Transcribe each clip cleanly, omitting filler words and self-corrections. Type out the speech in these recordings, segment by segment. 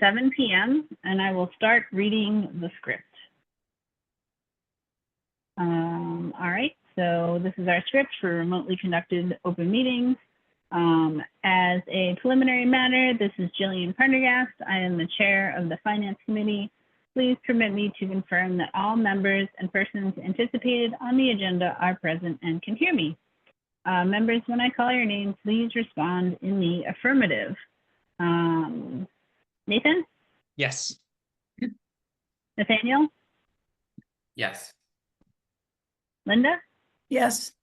7 p.m. and I will start reading the script. All right, so this is our script for remotely conducted open meetings. As a preliminary matter, this is Jillian Prendergast. I am the chair of the Finance Committee. Please permit me to confirm that all members and persons anticipated on the agenda are present and can hear me. Members, when I call your name, please respond in the affirmative. Nathan? Yes. Nathaniel? Yes. Linda? Yes.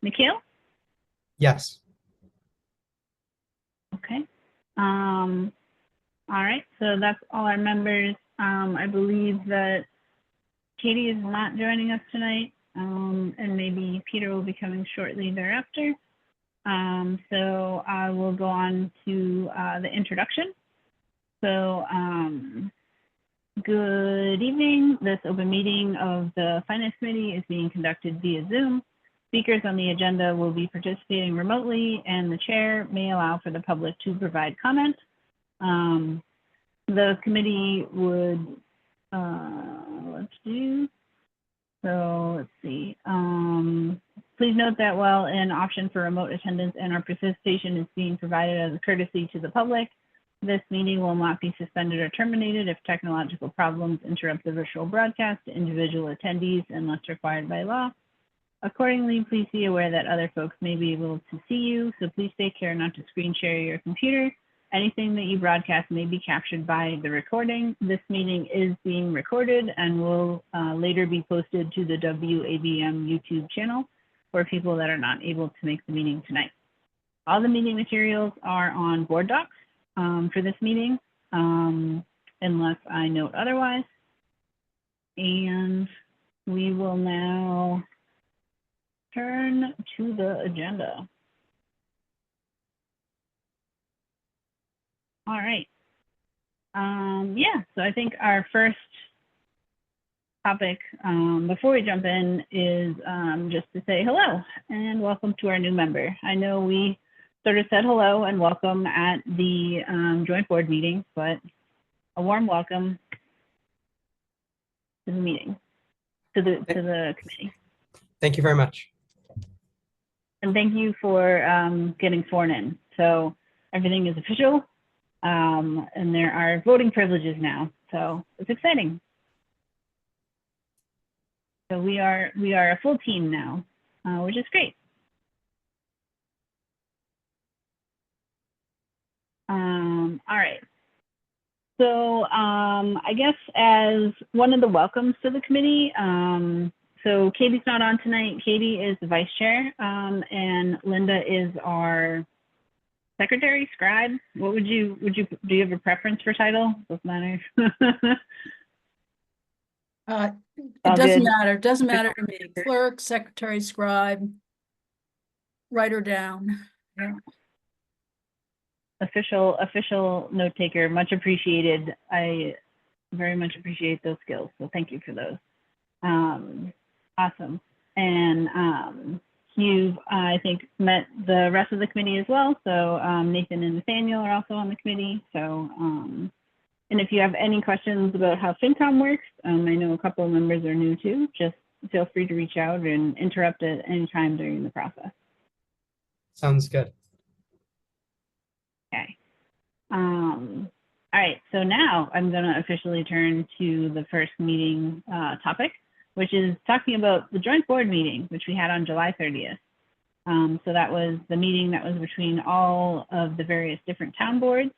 Nikhil? Yes. Okay. All right, so that's all our members. I believe that Katie is not joining us tonight, and maybe Peter will be coming shortly thereafter. So I will go on to the introduction. So good evening. This open meeting of the Finance Committee is being conducted via Zoom. Speakers on the agenda will be participating remotely, and the chair may allow for the public to provide comment. The committee would, let's see. Please note that while an option for remote attendance and our participation is being provided as a courtesy to the public, this meeting will not be suspended or terminated if technological problems interrupt the virtual broadcast to individual attendees unless required by law. Accordingly, please be aware that other folks may be able to see you, so please take care not to screen share your computer. Anything that you broadcast may be captured by the recording. This meeting is being recorded and will later be posted to the WABM YouTube channel for people that are not able to make the meeting tonight. All the meeting materials are on Board Docs for this meeting, unless I note otherwise. And we will now turn to the agenda. All right. Yeah, so I think our first topic before we jump in is just to say hello and welcome to our new member. I know we sort of said hello and welcome at the joint board meeting, but a warm welcome to the meeting, to the committee. Thank you very much. And thank you for getting sworn in. So everything is official. And there are voting privileges now, so it's exciting. So we are a full team now, which is great. All right. So I guess as one of the welcomes to the committee, so Katie's not on tonight. Katie is the vice chair, and Linda is our secretary, scribe. What do you have a preference for title? Doesn't matter. It doesn't matter. It doesn't matter to me. Clerk, secretary, scribe, write her down. Yeah. Official note taker, much appreciated. I very much appreciate those skills. So thank you for those. Awesome. And you've, I think, met the rest of the committee as well. So Nathan and Nathaniel are also on the committee. So, and if you have any questions about how FinCom works, I know a couple of members are new too, just feel free to reach out and interrupt at any time during the process. Sounds good. Okay. All right, so now I'm gonna officially turn to the first meeting topic, which is talking about the joint board meeting, which we had on July 30th. So that was the meeting that was between all of the various different town boards.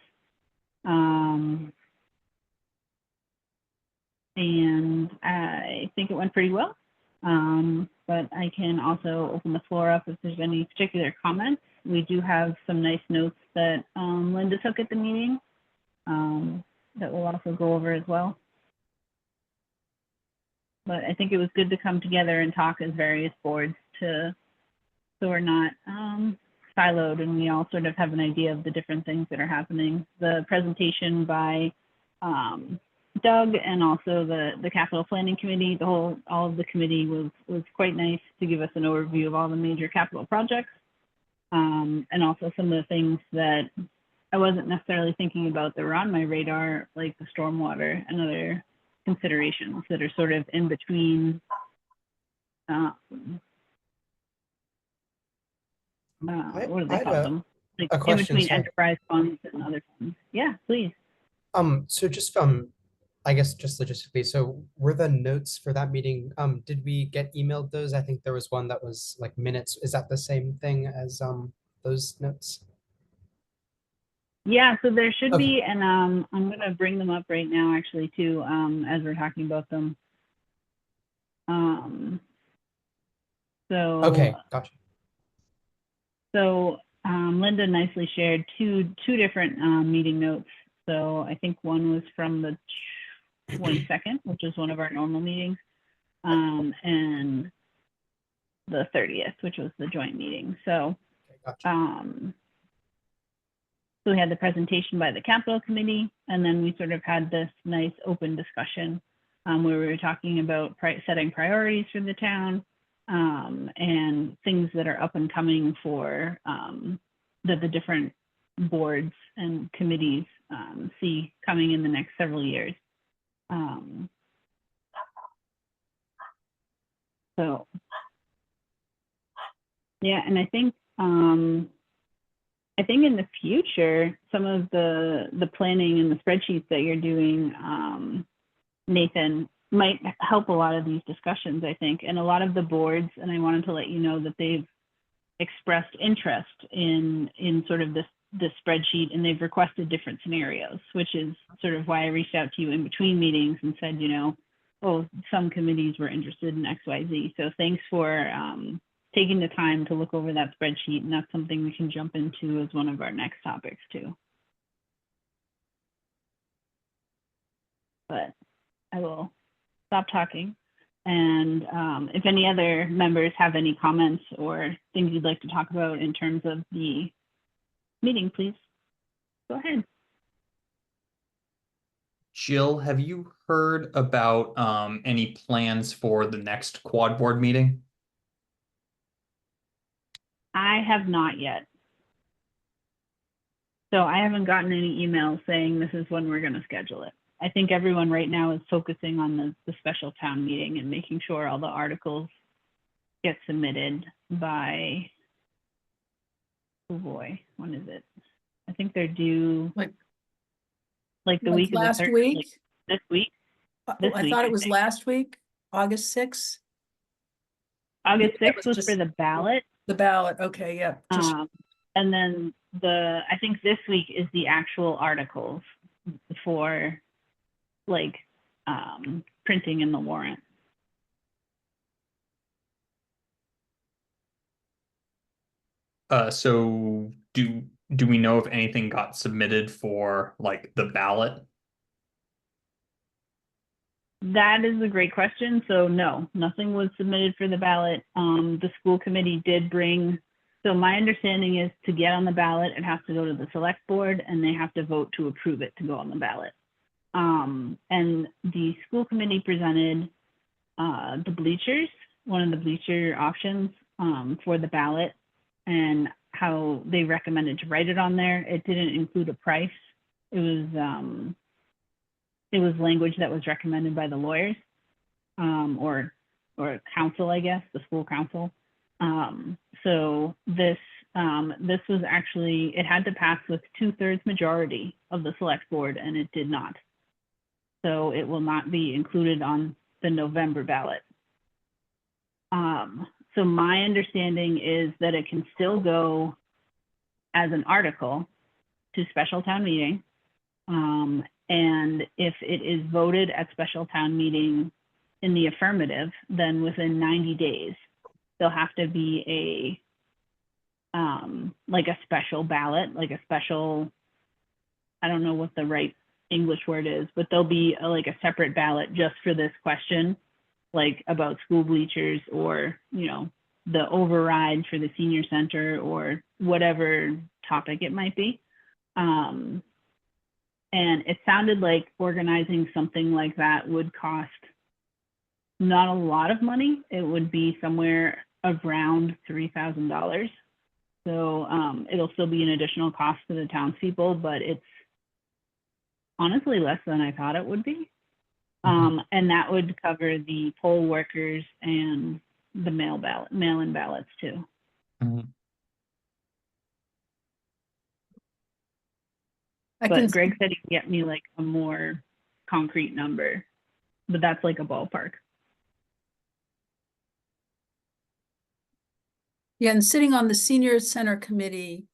And I think it went pretty well, but I can also open the floor up if there's any particular comments. We do have some nice notes that Linda took at the meeting that we'll also go over as well. But I think it was good to come together and talk as various boards so we're not siloed and we all sort of have an idea of the different things that are happening. The presentation by Doug and also the Capital Planning Committee, all of the committee was quite nice to give us an overview of all the major capital projects and also some of the things that I wasn't necessarily thinking about that were on my radar, like the stormwater and other considerations that are sort of in between. What do they I had call them? Like a in question, between sorry. enterprise funds and other funds. Yeah, please. So just I guess just logistically, so were the notes for that meeting, did we get emailed those? I think there was one that was like minutes. Is that the same thing as those notes? Yeah, so there should Okay. be, and I'm gonna bring them up right now actually too, as we're talking about them. So Okay, gotcha. So Linda nicely shared two different meeting notes. So I think one was from the 22nd, which is one of our normal meetings, and the 30th, which was the joint meeting. So, Okay, gotcha. so we had the presentation by the Capital Committee, and then we sort of had this nice open discussion where we were talking about setting priorities for the town, and things that are up and coming for that the different boards and committees see coming in the next several years. So yeah, and I think in the future, some of the planning and the spreadsheets that you're doing, Nathan, might help a lot of these discussions, I think. And a lot of the boards, and I wanted to let you know that they've expressed interest in sort of this spreadsheet, and they've requested different scenarios, which is sort of why I reached out to you in between meetings and said, you know, oh, some committees were interested in XYZ. So thanks for taking the time to look over that spreadsheet, and that's something we can jump into as one of our next topics too. But I will stop talking. And if any other members have any comments or things you'd like to talk about in terms of the meeting, please go ahead. Jill, have you heard about any plans for the next quad board meeting? I have not yet. So I haven't gotten any emails saying this is when we're going to schedule it. I think everyone right now is focusing on the special town meeting and making sure all the articles get submitted by, oh boy, when is it? I think they're due like the week of the last 3rd, week. like this week. I thought it was last week, August 6th. August That 6th was just for the ballot. the ballot. Okay, yeah. And then I think this week is the actual articles for like printing in the warrant. So do we know if anything got submitted for like the ballot? That is a great question. So no, nothing was submitted for the ballot. The school committee did bring, so my understanding is to get on the ballot, it has to go to the select board and they have to vote to approve it to go on the ballot. And the school committee presented the bleachers, one of the bleacher options for the ballot, and how they recommended to write it on there. It didn't include a price. It was language that was recommended by the lawyers or council, I guess, the school council. So this was actually, it had to pass with 2/3 majority of the select board, and it did not. So it will not be included on the November ballot. So my understanding is that it can still go as an article to special town meeting. And if it is voted at special town meeting in the affirmative, then within 90 days, there'll have to be like a special ballot, like a special, I don't know what the right English word is, but there'll be like a separate ballot just for this question, like about school bleachers or, you know, the override for the senior center or whatever topic it might be. And it sounded like organizing something like that would cost not a lot of money. It would be somewhere around $3,000. So it'll still be an additional cost to the townspeople, but it's honestly less than I thought it would be. And that would cover the poll workers and the mail-in ballots too. I But can, Greg said he could get me like a more concrete number, but that's like a ballpark. yeah, and sitting on the senior center committee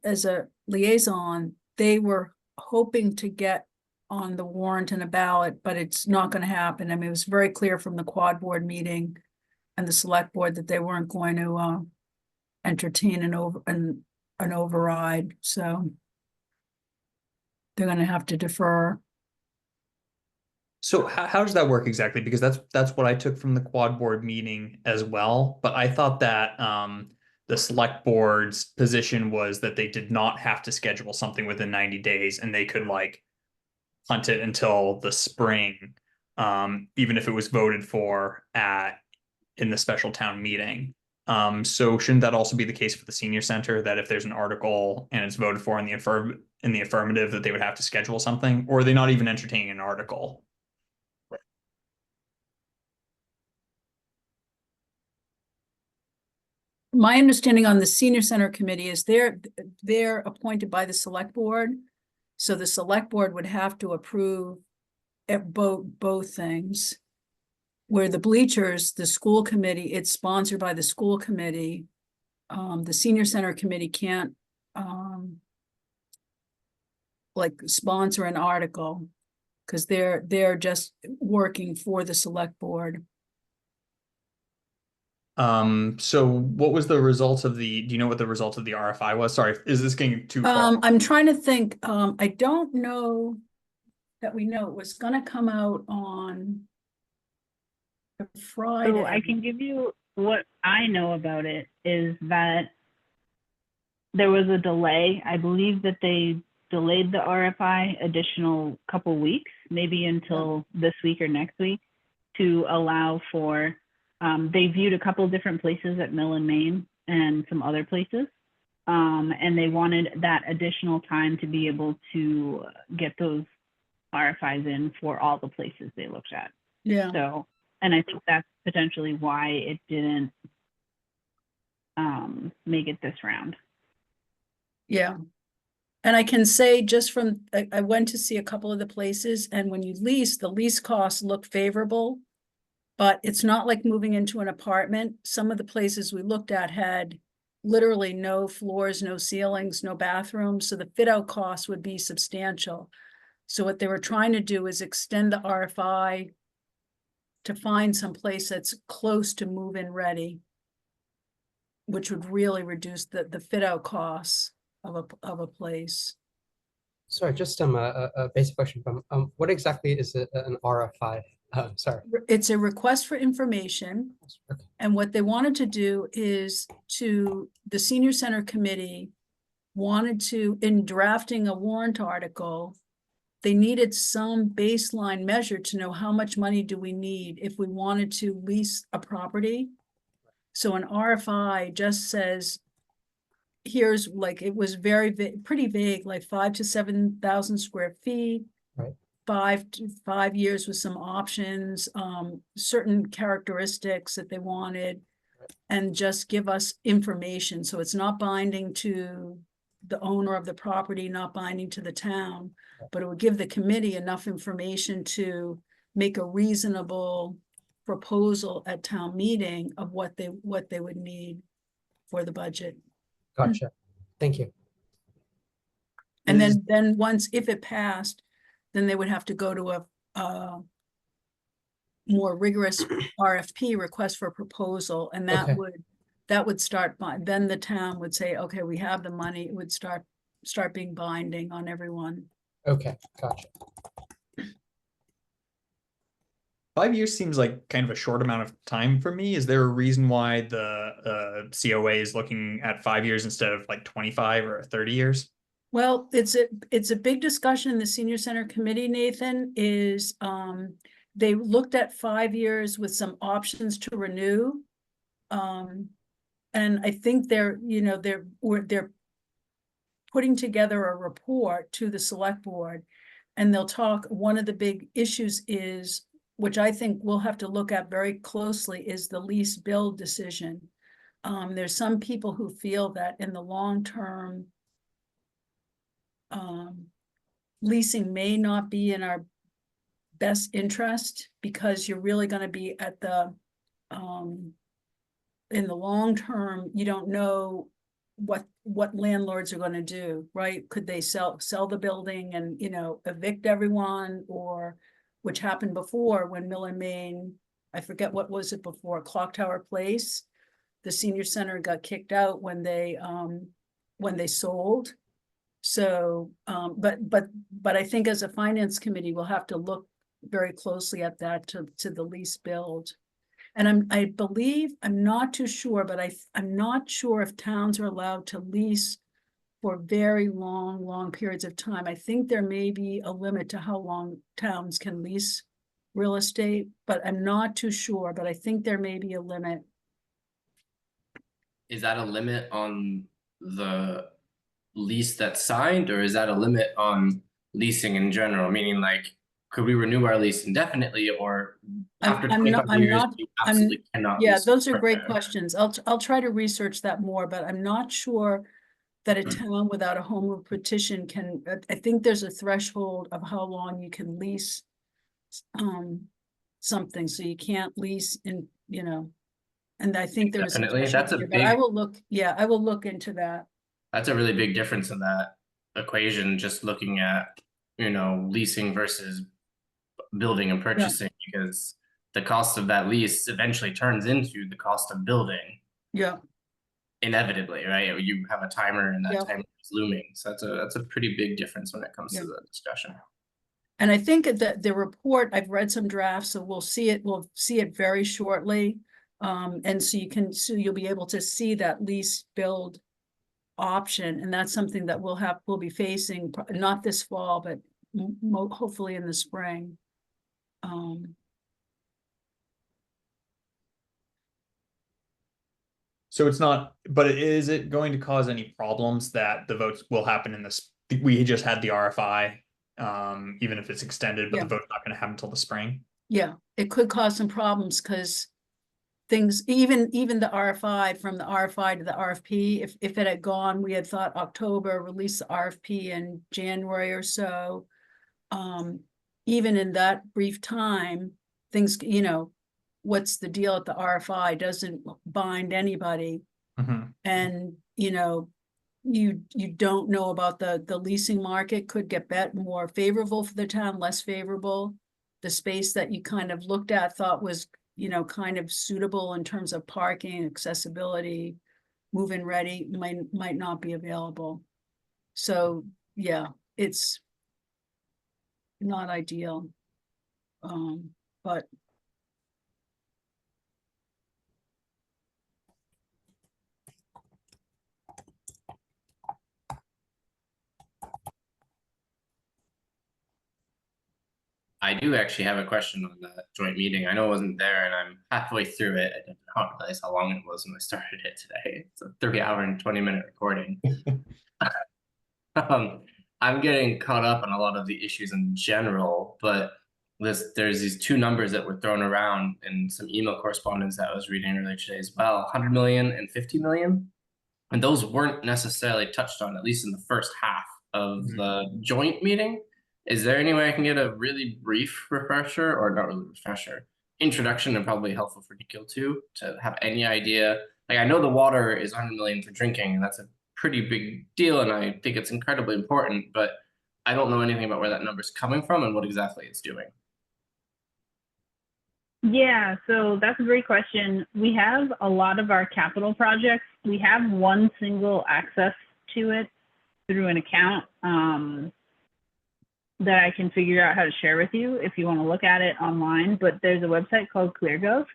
as a liaison, they were hoping to get on the warrant and a ballot, but it's not going to happen. I mean, it was very clear from the quad board meeting and the select board that they weren't going to entertain an override. So they're going to have to defer. So how does that work exactly? Because that's what I took from the quad board meeting as well. But I thought that the select board's position was that they did not have to schedule something within 90 days and they could like punt it until the spring, even if it was voted for in the special town meeting. So shouldn't that also be the case for the senior center, that if there's an article and it's voted for in the affirmative, that they would have to schedule something, or are they not even entertaining an article? My understanding on the senior center committee is they're appointed by the select board. So the select board would have to approve both things. Where the bleachers, the school committee, it's sponsored by the school committee. The senior center committee can't like sponsor an article because they're just working for the select board. So what was the result of do you know what the result of the RFI was? Sorry, is this getting too far? I'm trying to think, I don't know that we know. It was gonna come out on Friday. So I can give you what I know about it is that there was a delay. I believe that they delayed the RFI additional couple weeks, maybe until this week or next week, to allow for, they viewed a couple different places at Mill and Main and some other places. And they wanted that additional time to be able to get those RFIs in for all the places they looked at. Yeah. So, and I think that's potentially why it didn't make it this round. Yeah. And I can say just from, I went to see a couple of the places, and when you lease, the lease costs look favorable, but it's not like moving into an apartment. Some of the places we looked at had literally no floors, no ceilings, no bathrooms. So the fit out cost would be substantial. So what they were trying to do is extend the RFI to find some place that's close to move-in ready, which would really reduce the fit out costs of a place. Sorry, just a basic question from what exactly is an RFI? Sorry. It's a request for information. Okay. And what they wanted to do is the senior center committee wanted to, in drafting a warrant article, they needed some baseline measure to know how much money do we need if we wanted to lease a property. So an RFI just says, here's like, it was pretty vague, like 5,000 to 7,000 square feet. Right. 5 years with some options, certain characteristics that they wanted, and just give us information. So it's not binding to the owner of the property, not binding to the town, but it would give the committee enough information to make a reasonable proposal at town meeting of what they would need for the budget. Gotcha. Thank you. And Is- then once, if it passed, then they would have to go to a more rigorous RFP, request for proposal, and that Okay. would start by, then the town would say, okay, we have the money, it would start being binding on everyone. Okay, gotcha. 5 years seems like kind of a short amount of time for me. Is there a reason why the COA is looking at 5 years instead of like 25 or 30 years? Well, it's a big discussion in the senior center committee, Nathan, is they looked at 5 years with some options to renew. And and I think they're putting together a report to the select board, and they'll talk, one of the big issues is, which I think we'll have to look at very closely, is the lease build decision. There's some people who feel that in the long term, leasing may not be in our best interest, because you're really gonna be at the, in the long term, you don't know what landlords are gonna do, right? Could they sell the building and, evict everyone, or, which happened before when Mill and Main, I forget what was it before, Clock Tower Place, the senior center got kicked out when they sold. So, but I think as a finance committee, we'll have to look very closely at that to the lease build. And I believe, I'm not too sure, but I'm not sure if towns are allowed to lease for very long periods of time. I think there may be a limit to how long towns can lease real estate, but I'm not too sure, but I think there may be a limit. Is that a limit on the lease that's signed, or is that a limit on leasing in general? Meaning, like, could we renew our lease indefinitely, or after 25 years, you absolutely cannot Yeah, lease those are great forever? questions. I'll try to research that more, but I'm not sure that a town without a home rule petition can, I think there's a threshold of how long you can lease something, so you can't lease in, and I think there's a Definitely, threshold that's a here, but I big, will look, yeah, I will look into that. that's a really big difference in that equation, just looking at, leasing versus building and purchasing, because the cost of that lease eventually turns into the cost of building. Yeah, Inevitably, right? You have a timer and that Yeah. timer is looming. So that's a pretty big difference when it comes Yeah. to the discussion. and I think that the report, I've read some drafts, so we'll see it very shortly. And so you'll be able to see that lease build option, and that's something that we'll be facing, not this fall, but hopefully in the spring. So it's not, but is it going to cause any problems that the votes will happen in this? We just had the RFI, even if it's extended, but Yeah. the vote's not going to happen until the spring. Yeah, it could cause some problems, because things, even the RFI, from the RFI to the RFP, if it had gone, we had thought October, release the RFP in January or so. Even in that brief time, things, what's the deal at the RFI doesn't bind anybody. Mhm. And, you don't know about the leasing market, could get more favorable for the town, less favorable. The space that you kind of looked at, thought was, kind of suitable in terms of parking, accessibility, move-in ready, might not be available. So, yeah, it's not ideal. But I do actually have a question on the joint meeting. I know I wasn't there, and I'm halfway through it. I did not realize how long it was when I started it today. It's a 3-hour and 20-minute recording. I'm getting caught up on a lot of the issues in general, but there's these two numbers that were thrown around in some email correspondence that I was reading earlier today as well, 100 million and 50 million. And those weren't necessarily touched on, at least in the first half of the joint meeting. Is there any way I can get a really brief refresher, or not really refresher, introduction, and probably helpful for Nikhil too, to have any idea? Like, I know the water is 100 million for drinking, and that's a pretty big deal, and I think it's incredibly important, but I don't know anything about where that number's coming from and what exactly it's doing. Yeah, so that's a great question. We have a lot of our capital projects. We have one single access to it through an account that I can figure out how to share with you if you want to look at it online. But there's a website called ClearGov.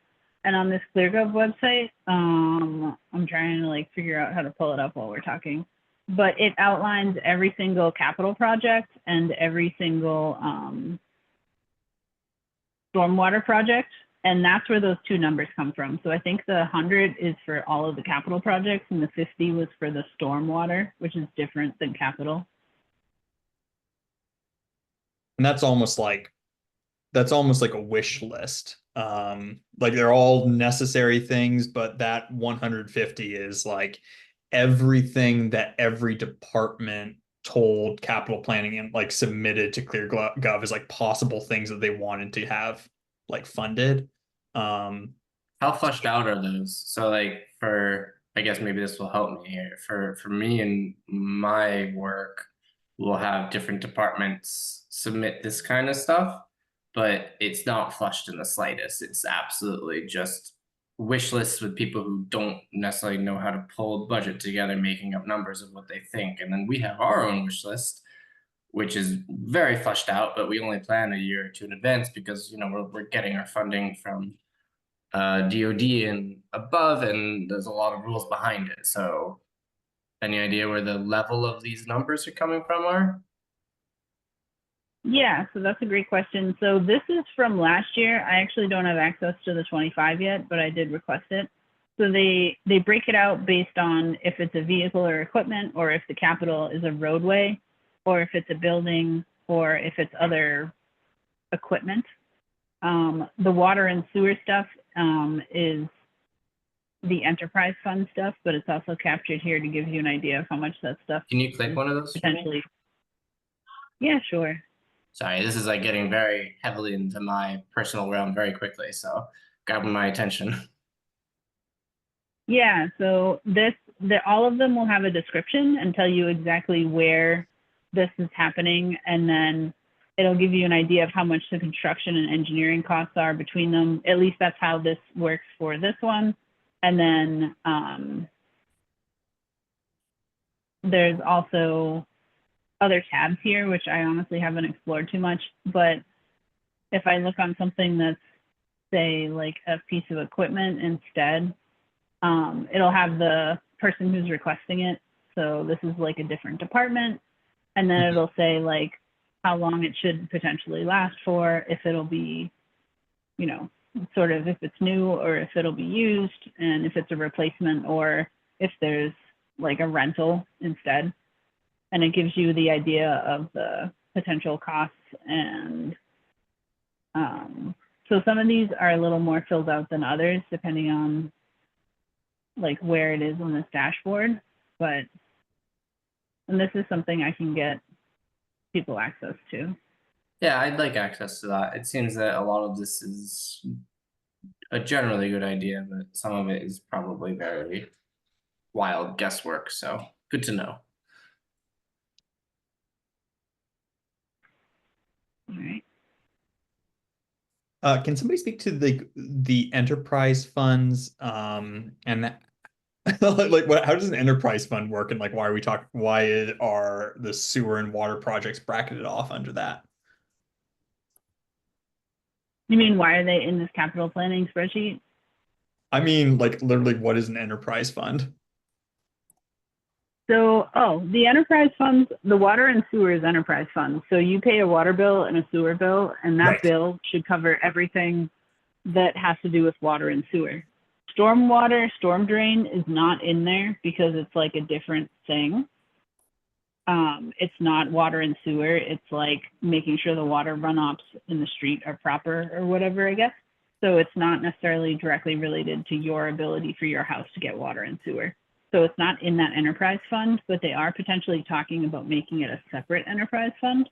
And on this ClearGov website, I'm trying to figure out how to pull it up while we're talking. But it outlines every single capital project and every single stormwater project And that's where those two numbers come from. So I think the 100 is for all of the capital projects and the 50 was for the stormwater, which is different than capital. And that's almost like a wish list. Like they're all necessary things, but that 150 is like everything that every department told capital planning and like submitted to ClearGov is like possible things that they wanted to have like funded. How fleshed out are those? So like for, I guess maybe this will help me here. For me and my work, we'll have different departments submit this kind of stuff, but it's not flushed in the slightest. It's absolutely just wish lists with people who don't necessarily know how to pull a budget together, making up numbers of what they think. And then we have our own wish list, which is very fleshed out, but we only plan a year or two in advance because, you know, we're getting our funding from DOD and above, and there's a lot of rules behind it. So any idea where the level of these numbers are coming from are? Yeah, so that's a great question. So this is from last year. I actually don't have access to the 25 yet, but I did request it. So they break it out based on if it's a vehicle or equipment, or if the capital is a roadway, or if it's a building, or if it's other equipment. The water and sewer stuff is the enterprise fund stuff, but it's also captured here to give you an idea of how much that stuff Can you click one of those? potentially. Yeah, sure. Sorry, this is like getting very heavily into my personal realm very quickly, so grabbing my attention. Yeah, so all of them will have a description and tell you exactly where this is happening, and then it'll give you an idea of how much the construction and engineering costs are between them. At least that's how this works for this one. And then there's also other tabs here, which I honestly haven't explored too much. But if I look on something that's, say, like a piece of equipment instead, it'll have the person who's requesting it. So this is like a different department. And then it'll say like how long it should potentially last for, if it'll be, you know, sort of if it's new or if it'll be used, and if it's a replacement or if there's like a rental instead. And it gives you the idea of the potential costs. And so some of these are a little more filled out than others, depending on like where it is on this dashboard. And this is something I can get people access to. Yeah, I'd like access to that. It seems that a lot of this is a generally good idea, but some of it is probably very wild guesswork, so good to know. All right. Can somebody speak to the enterprise funds and that, like how does an enterprise fund work, and like why are the sewer and water projects bracketed off under that? You mean why are they in this capital planning spreadsheet? I mean, like literally, what is an enterprise fund? So, the enterprise funds, the water and sewer is enterprise funds. So you pay a water bill and a sewer bill, and that Right. bill should cover everything that has to do with water and sewer. Stormwater, storm drain is not in there because it's like a different thing. It's not water and sewer. It's like making sure the water runoffs in the street are proper or whatever, I guess. So it's not necessarily directly related to your ability for your house to get water and sewer. So it's not in that enterprise fund, but they are potentially talking about making it a separate enterprise fund.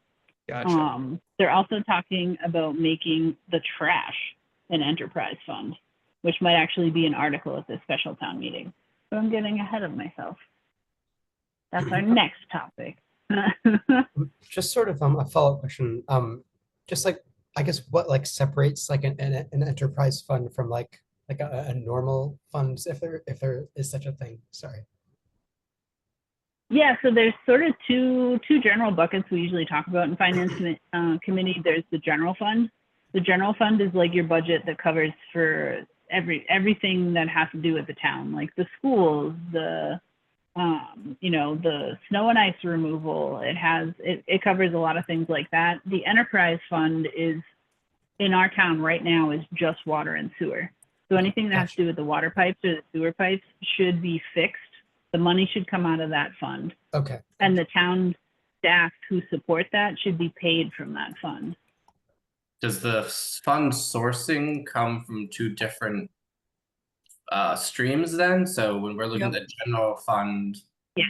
Gotcha. They're also talking about making the trash an enterprise fund, which might actually be an article at this special town meeting. So I'm getting ahead of myself. That's our next topic. Just sort of a follow-up question. Just like, I guess what like separates like an enterprise fund from like a normal fund, if there is such a thing. Sorry. Yeah, so there's sort of two general buckets we usually talk about in finance committee. There's the general fund. The general fund is like your budget that covers for everything that has to do with the town, like the schools, the the snow and ice removal. It covers a lot of things like that. The enterprise fund is in our town right now is just water and sewer. So anything that has Gotcha. to do with the water pipes or the sewer pipes should be fixed. The money should come out of that fund. Okay. And the town staff who support that should be paid from that fund. Does the fund sourcing come from two different streams then? So when we're looking at the general fund, Yeah.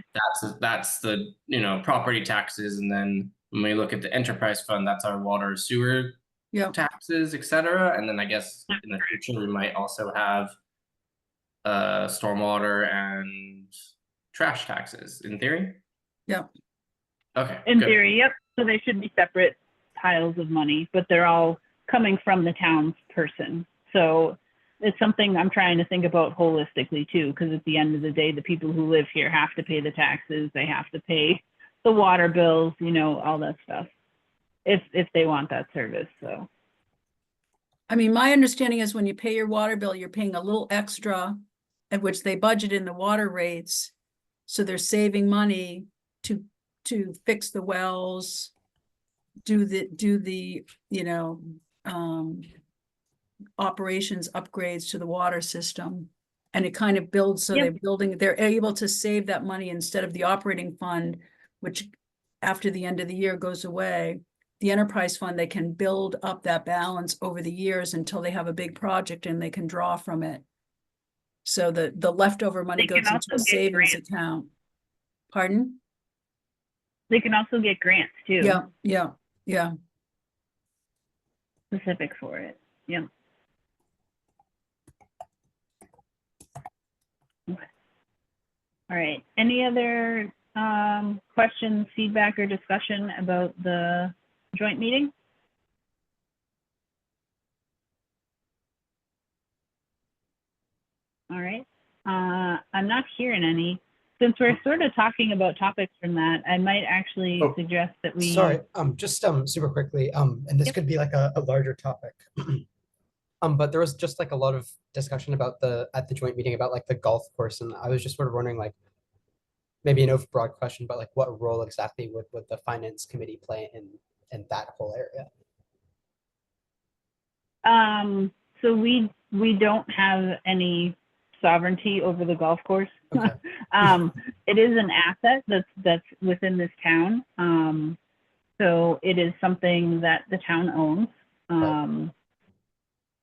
that's the, you know, property taxes, and then when we look at the enterprise fund, that's our water, sewer Yeah, taxes, etc. And then I guess in the future we might also have stormwater and trash taxes in theory. yeah. Okay. In good. theory, yep. So they should be separate piles of money, but they're all coming from the town's person. So it's something I'm trying to think about holistically too, because at the end of the day, the people who live here have to pay the taxes. They have to pay the water bills, you know, all that stuff, if they want that service. So I mean, my understanding is when you pay your water bill, you're paying a little extra, at which they budget in the water rates. So they're saving money to fix the wells, do the, you know, operations upgrades to the water system. And it kind of builds, so Yep. they're able to save that money instead of the operating fund, which after the end of the year goes away. The enterprise fund, they can build up that balance over the years until they have a big project and they can draw from it. So the leftover money They can goes into a also get savings grants. account. Pardon? they can also get grants too. Yeah. Specific for it. Yeah. Okay. All right. Any other questions, feedback, or discussion about the joint meeting? All right. I'm not hearing any. Since we're sort of talking about topics from that, I might actually Oh, suggest that we. Sorry, just super quickly, and this Yep. could be like a larger topic. But there was just like a lot of discussion about at the joint meeting about like the golf course, and I was just sort of wondering like maybe an overbroad question, but like what role exactly would the finance committee play in that whole area? So we don't have any sovereignty over the golf course. Okay. It is an asset that's within this town. So it is something that the town owns. Right.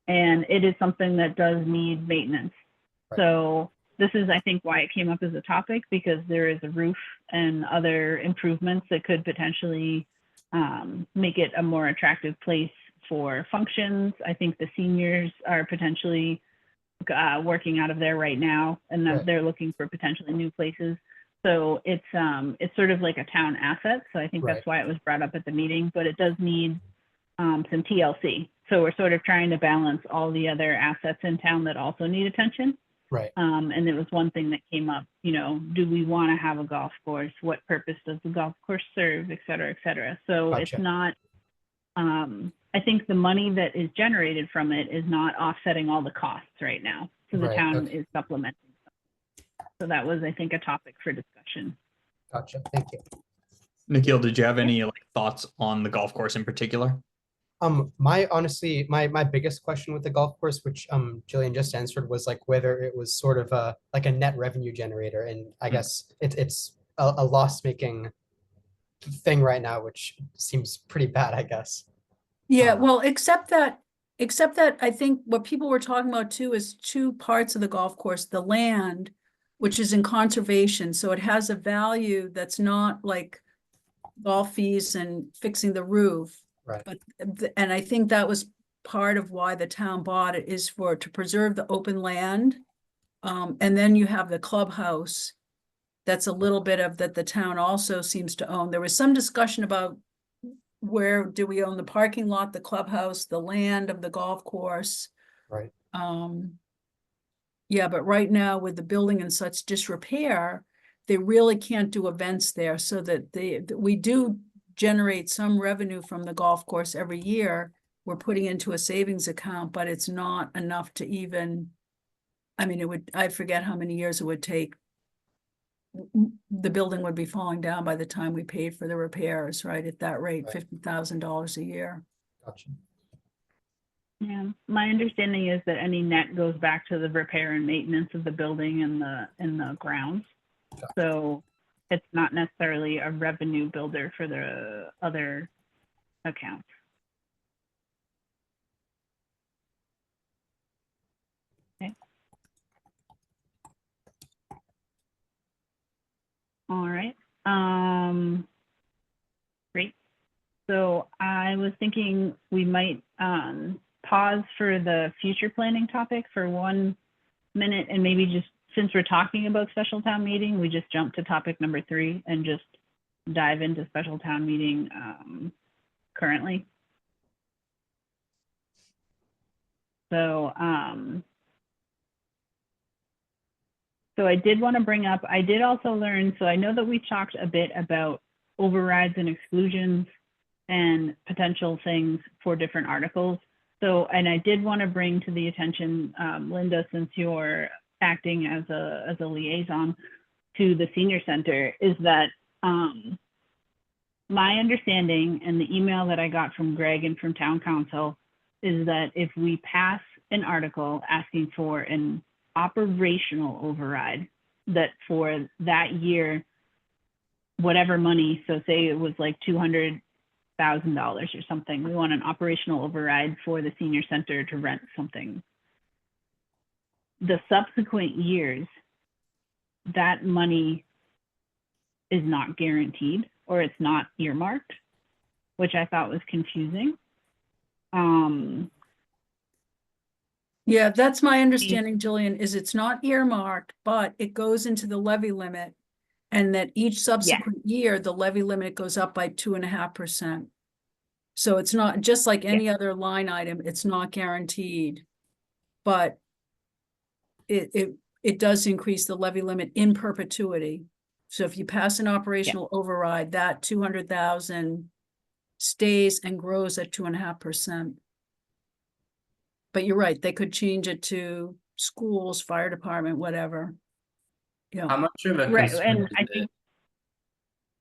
And it is something that does need maintenance. Right. So this is, I think, why it came up as a topic, because there is a roof and other improvements that could potentially make it a more attractive place for functions. I think the seniors are potentially working out of there right now, and that Right. they're looking for potentially new places. So it's sort of like a town asset. So I think Right. that's why it was brought up at the meeting, but it does need some TLC. So we're sort of trying to balance all the other assets in town that also need attention. Right. And it was one thing that came up, you know, do we want to have a golf course? What purpose does the golf course serve, et cetera, et cetera. So Gotcha. it's not, I think the money that is generated from it is not offsetting all the costs right now. So the Right, town okay. is supplementing. So that was, I think, a topic for discussion. Gotcha. Thank you. Nikhil, did you have any like thoughts on the golf course in particular? Honestly, my biggest question with the golf course, which Jillian just answered, was like whether it was sort of like a net revenue generator, and I guess it's a loss-making thing right now, which seems pretty bad, I guess. Yeah, well, except that I think what people were talking about too is two parts of the golf course, the land, which is in conservation, so it has a value that's not like golf fees and fixing the roof. Right. But, and I think that was part of why the town bought it, is to preserve the open land. And then you have the clubhouse. That's a little bit of that the town also seems to own. There was some discussion about where do we own the parking lot, the clubhouse, the land of the golf course. Right. Yeah, but right now with the building in such disrepair, they really can't do events there, so that we do generate some revenue from the golf course every year. We're putting into a savings account, but it's not enough to even, I mean, I forget how many years it would take. The building would be falling down by the time we paid for the repairs, right? At that rate, Right. $50,000 a year. Gotcha. Yeah, my understanding is that any net goes back to the repair and maintenance of the building and the grounds. So it's not necessarily a revenue builder for the other accounts. Okay. All right. Great. So I was thinking we might pause for the future planning topic for 1 minute, and maybe just, since we're talking about special town meeting, we just jump to topic number 3 and just dive into special town meeting currently. So, so I did want to bring up, I did also learn, so I know that we talked a bit about overrides and exclusions and potential things for different articles. So, and I did want to bring to the attention, Linda, since you're acting as a liaison to the senior center, is that my understanding and the email that I got from Greg and from town council is that if we pass an article asking for an operational override, that for that year, whatever money, so say it was like $200,000 or something, we want an operational override for the senior center to rent something. The subsequent years, that money is not guaranteed, or it's not earmarked, which I thought was confusing. Yeah, that's my understanding, Jillian, is it's not earmarked, but it goes into the levy limit. And that each subsequent year, the levy limit goes up by 2.5%. So it's not, just like any other line item, it's not guaranteed. But it does increase the levy limit in perpetuity. So if you pass an operational override, that 200,000 stays and grows at 2.5%. But you're right, they could change it to schools, fire department, whatever. Yeah. How much of a Right, concern and is I it? think,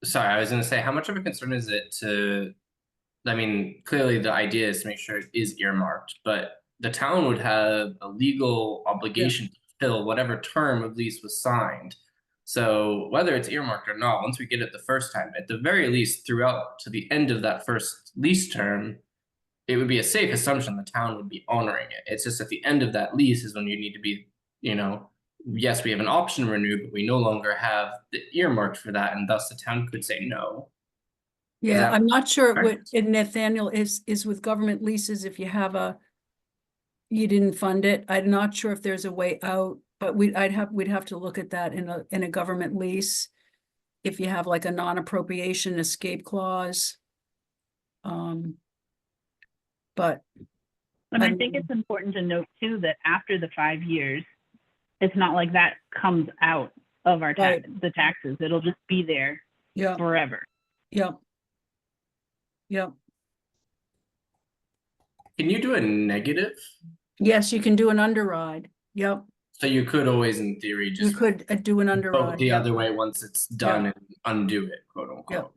Sorry, I was going to say, how much of a concern is it to? I mean, clearly the idea is to make sure it is earmarked, but the town would have a legal obligation to fill whatever term of lease was signed. So whether it's earmarked or not, once we get it the first time, at the very least, throughout to the end of that first lease term, it would be a safe assumption the town would be honoring it. It's just at the end of that lease is when you need to be, yes, we have an option to renew, but we no longer have the earmarked for that, and thus the town could say no. Yeah, that I'm not sure what correct? Nathaniel is with government leases. If you have you didn't fund it, I'm not sure if there's a way out, but we'd have to look at that in a government lease. If you have like a non-appropriation escape clause. But and I think it's important to note too, that after the 5 years, it's not like that comes out of our the taxes. It'll just be there forever. Yep. Yep. Can you do a negative? Yes, you can do an underride. Yep. So you could always, in theory, You just could do an vote underride. the other way once it's done and undo it, quote unquote.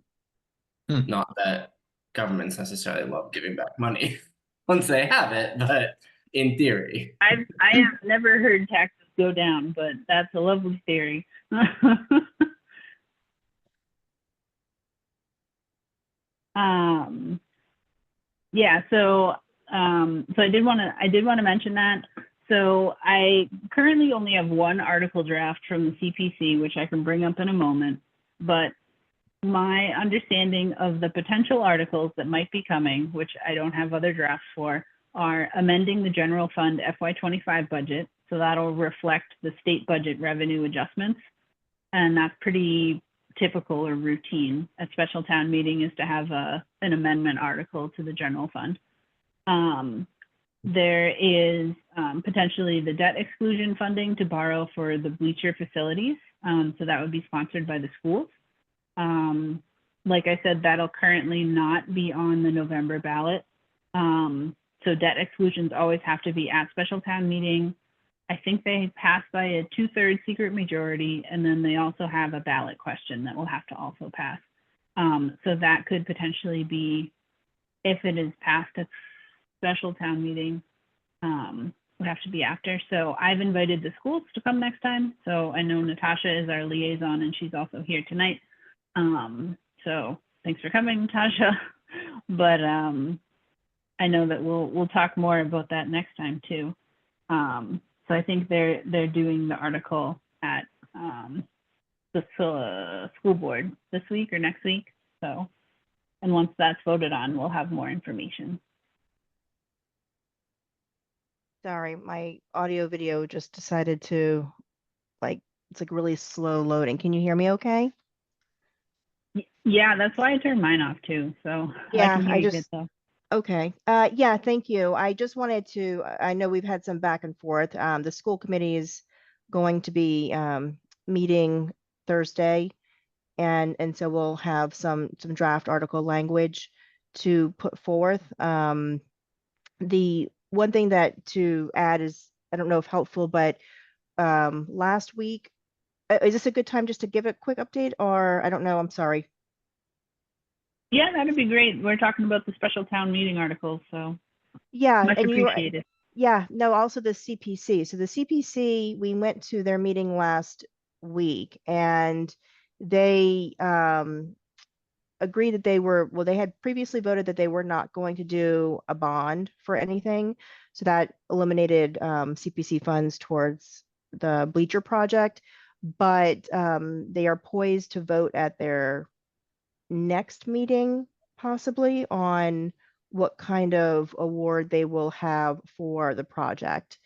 Not that governments necessarily love giving back money once they have it, but in theory. I have never heard taxes go down, but that's a lovely theory. Yeah, so I did want to mention that. So I currently only have one article draft from the CPC, which I can bring up in a moment, but my understanding of the potential articles that might be coming, which I don't have other drafts for, are amending the general fund FY25 budget. So that'll reflect the state budget revenue adjustments. And that's pretty typical or routine at special town meeting, is to have an amendment article to the general fund. There is potentially the debt exclusion funding to borrow for the bleacher facilities. So that would be sponsored by the schools. Like I said, that'll currently not be on the November ballot. So debt exclusions always have to be at special town meeting. I think they pass by a 2/3 secret majority, and then they also have a ballot question that will have to also pass. So that could potentially be, if it is passed at special town meeting, would have to be after. So I've invited the schools to come next time. So I know Natasha is our liaison and she's also here tonight. So thanks for coming, Natasha. But I know that we'll talk more about that next time too. So I think they're doing the article at the school board this week or next week. So, and once that's voted on, we'll have more information. Sorry, my audio video just decided to, it's like really slow loading. Can you hear me okay? Yeah, that's why I turned mine off too. So Yeah, I can hear I you good just- though. Okay. Yeah, thank you. I just wanted to, I know we've had some back and forth. The school committee is going to be meeting Thursday. And so we'll have some draft article language to put forth. The one thing that to add is, I don't know if helpful, but last week, is this a good time just to give a quick update, or I don't know, I'm sorry. Yeah, that'd be great. We're talking about the special town meeting articles, so Yeah, much and you were, appreciated. yeah, no, also the CPC. So the CPC, we went to their meeting last week and they agreed that they had previously voted that they were not going to do a bond for anything. So that eliminated CPC funds towards the bleacher project. But they are poised to vote at their next meeting, possibly, on what kind of award they will have for the project.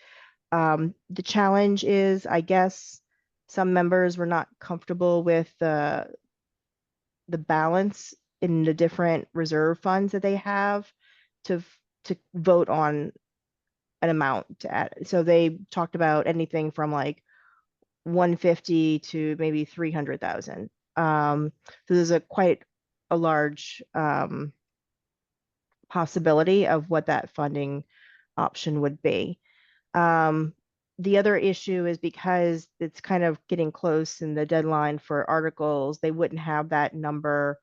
The challenge is, I guess, some members were not comfortable with the balance in the different reserve funds that they have to vote on an amount to add. So they talked about anything from like 150 to maybe 300,000. So there's quite a large possibility of what that funding option would be. The other issue is because it's kind of getting close in the deadline for articles, they wouldn't have that number.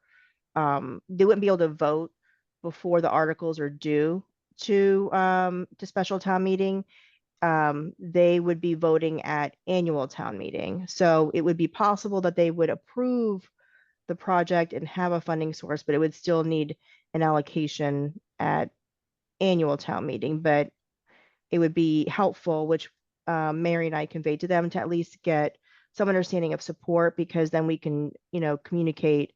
They wouldn't be able to vote before the articles are due to special town meeting. They would be voting at annual town meeting. So it would be possible that they would approve the project and have a funding source, but it would still need an allocation at annual town meeting. But it would be helpful, which Mary and I conveyed to them, to at least get some understanding of support, because then we can, communicate,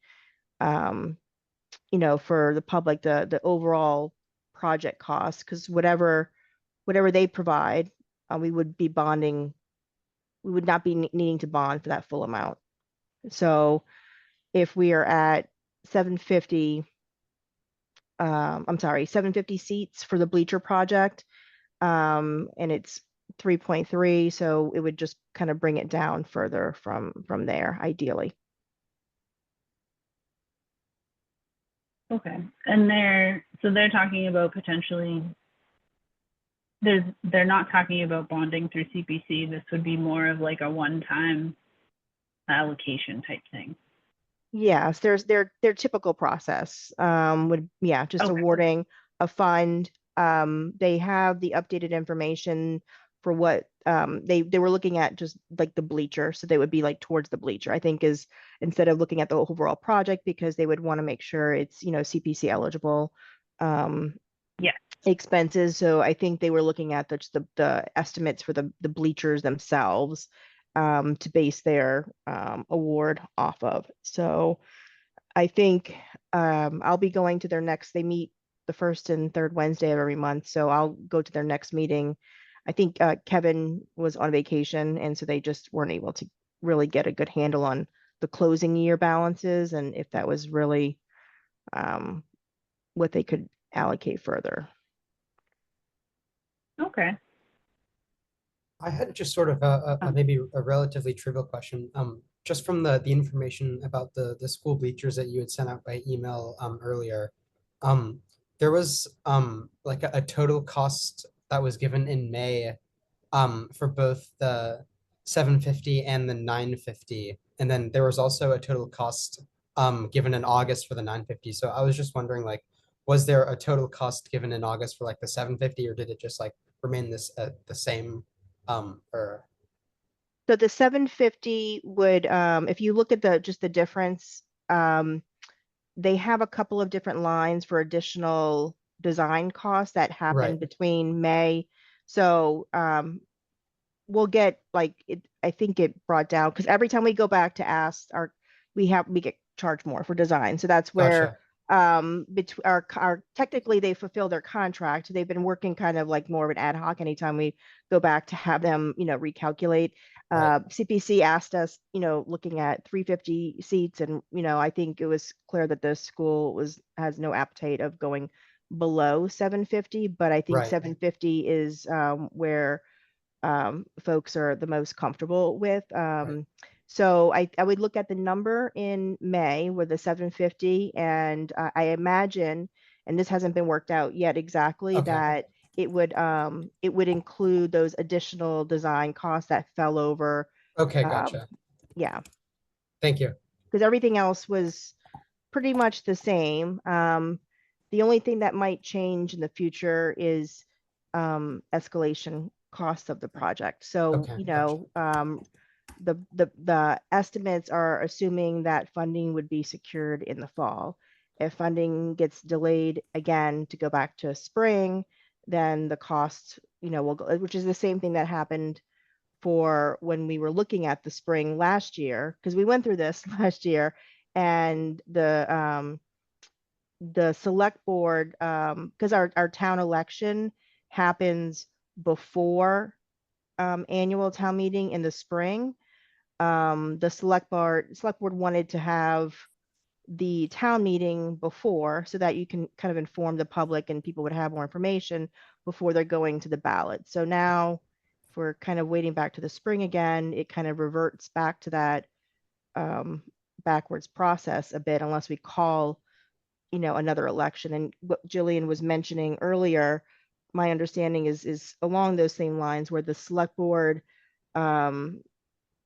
for the public, the overall project costs, because whatever they provide, we would be bonding. We would not be needing to bond for that full amount. So if we are at 750, I'm sorry, 750 seats for the bleacher project, and it's 3.3, so it would just kind of bring it down further from there, ideally. Okay, and they're talking about potentially. They're not talking about bonding through CPC. This would be more of like a one-time allocation type thing. Yes, their typical process would, just Okay. awarding a fund. They have the updated information for what they were looking at, just like the bleacher. So they would be like towards the bleacher, I think, is instead of looking at the overall project, because they would want to make sure it's, CPC eligible expenses. So I think they were looking at the estimates for the bleachers themselves to base their award off of. So I think I'll be going to their next, they meet the first and third Wednesday of every month. So I'll go to their next meeting. I think Kevin was on vacation, and so they just weren't able to really get a good handle on the closing year balances and if that was really what they could allocate further. Okay. I had just sort of a maybe a relatively trivial question. Just from the information about the school bleachers that you had sent out by email earlier, there was like a total cost that was given in May for both the 750 and the 950, and then there was also a total cost given in August for the 950. So I was just wondering, like, was there a total cost given in August for like the 750, or did it just like remain this the same, or, So the 750 would, if you look at just the difference, they have a couple of different lines for additional design costs that happen Right. between May. So, we'll get like I think it brought down because every time we go back to ask we get charged more for design. So that's where between our technically they fulfill their contract. They've been working kind of like more of an ad hoc anytime we go back to have them, recalculate. Right. CPC asked us, looking at 350 seats, and I think it was clear that the school has no appetite of going below 750, but I think Right. 750 is where folks are the most comfortable with. So I would look at the number in May with the 750, and I imagine, and this hasn't been worked out yet exactly, Okay. that it would include those additional design costs that fell over. Okay, gotcha. Yeah, Thank you. because everything else was pretty much the same. The only thing that might change in the future is escalation costs of the project. So, Okay, gotcha. the estimates are assuming that funding would be secured in the fall. If funding gets delayed again to go back to spring, then the cost, will go, which is the same thing that happened for when we were looking at the spring last year, because we went through this last year, and the select board, because our town election happens before annual town meeting in the spring. The select board wanted to have the town meeting before, so that you can kind of inform the public and people would have more information before they're going to the ballot. So now, if we're kind of waiting back to the spring again, it kind of reverts back to that backwards process a bit, unless we call another election. And what Jillian was mentioning earlier, my understanding is along those same lines, where the select board,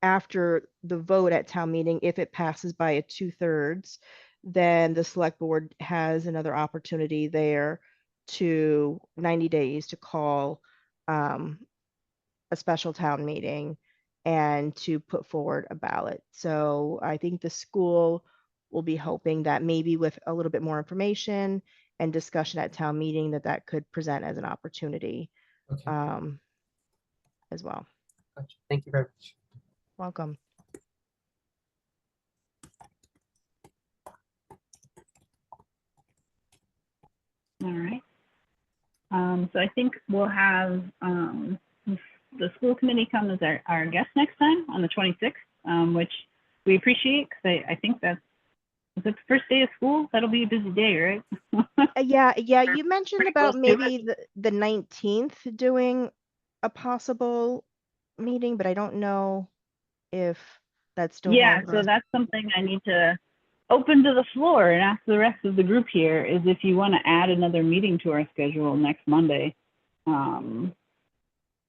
after the vote at town meeting, if it passes by a 2/3, then the select board has another opportunity there to 90 days to call a special town meeting and to put forward a ballot. So I think the school will be hoping that maybe with a little bit more information and discussion at town meeting, that could present as an opportunity Okay, as well. gotcha. Thank you very much. Welcome. All right. So I think we'll have the school committee come as our guest next time on the 26th, which we appreciate, because I think is it the first day of school? That'll be a busy day, right? Yeah, you mentioned Pretty about close to maybe the 19th doing a possible meeting, but I don't know if that's still Yeah, hard. so that's something I need to open to the floor and ask the rest of the group here, is if you want to add another meeting to our schedule next Monday.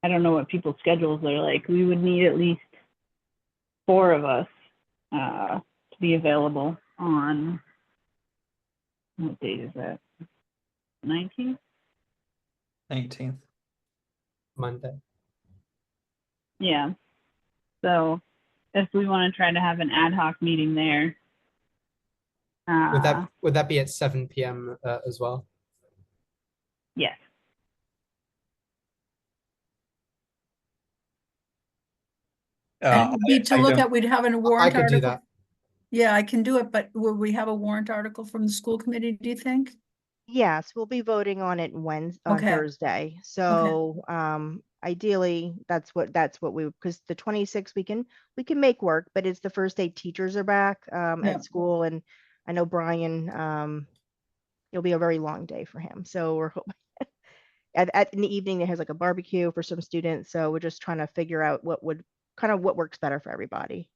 I don't know what people's schedules are like. We would need at least 4 of us to be available on, what date is that? 19th? 19th. Monday. Yeah. So if we want to try to have an ad hoc meeting there. Would that be at 7 p.m. As well? Yes. And would be to look at, we'd have a I warrant could do article. that. Yeah, I can do it, but will we have a warrant article from the school committee, do you think? Yes, we'll be voting on it on Okay. Thursday. So ideally, that's what we, because the 26th we can make work, but it's the first day teachers are back Yeah. at school, and I know Brian, it'll be a very long day for him. So we're hoping in the evening, it has like a barbecue for some students. So we're just trying to figure out what works better for everybody.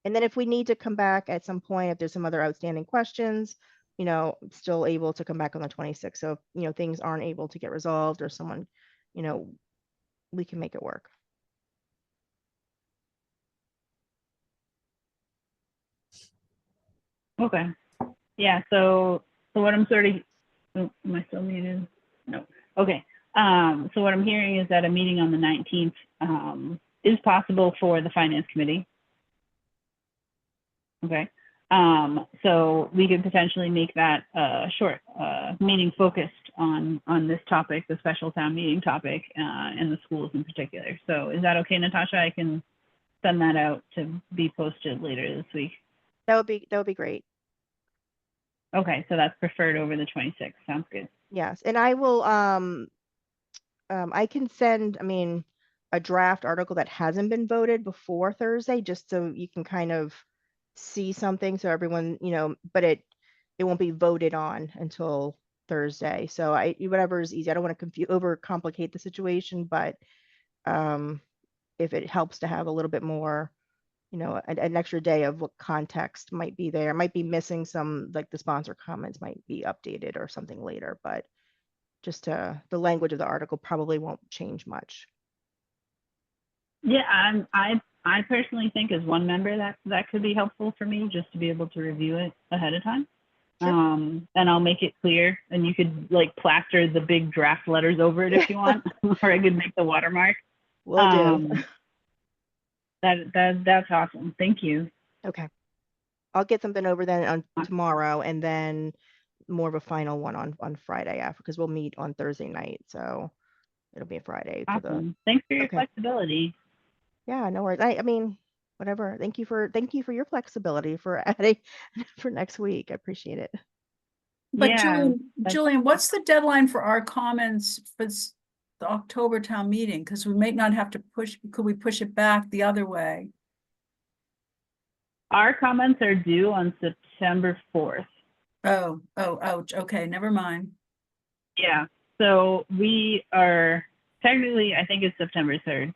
And then if we need to come back at some point, if there's some other outstanding questions, still able to come back on the 26th. So, if, things aren't able to get resolved, or someone, we can make it work. Okay. Yeah. So what I'm sort of Oh, am I still muted? No. Okay. So what I'm hearing is that a meeting on the 19th is possible for the Finance Committee. Okay. So we could potentially make that a short meeting focused on this topic, the special town meeting topic, and the schools in particular. So is that okay, Natasha? I can send that out to be posted later this week. That would be great. Okay, so that's preferred over the 26th. Sounds good. Yes, and I will, I can send, I mean, a draft article that hasn't been voted before Thursday, just so you can kind of see something, so everyone, but it won't be voted on until Thursday. So whatever is easy. I don't want to overcomplicate the situation, but if it helps to have a little bit more, an extra day of what context might be there, might be missing some, like the sponsor comments might be updated or something later, but just the language of the article probably won't change much. Yeah, I personally think as one member that could be helpful for me, just to be able to review it ahead of time. Sure. And I'll make it clear, and you could like plaster the big draft letters over it if you want, or I could make the watermark. Will do. That's awesome. Thank you. Okay. I'll get something over then on tomorrow, and then more of a final one on Friday after, because we'll meet on Thursday night. So it'll be a Friday for the. Awesome. Thanks for your Okay. flexibility. Yeah, no worries. I mean, whatever. Thank you for your flexibility for adding for next week. I appreciate it. But Yeah, Julian, what's the deadline for our comments for the October town meeting? Because we may not have to could we push it back the other way? our comments are due on September 4th. Oh, ouch. Okay, never mind. Yeah, so we are technically, I think it's September 3rd.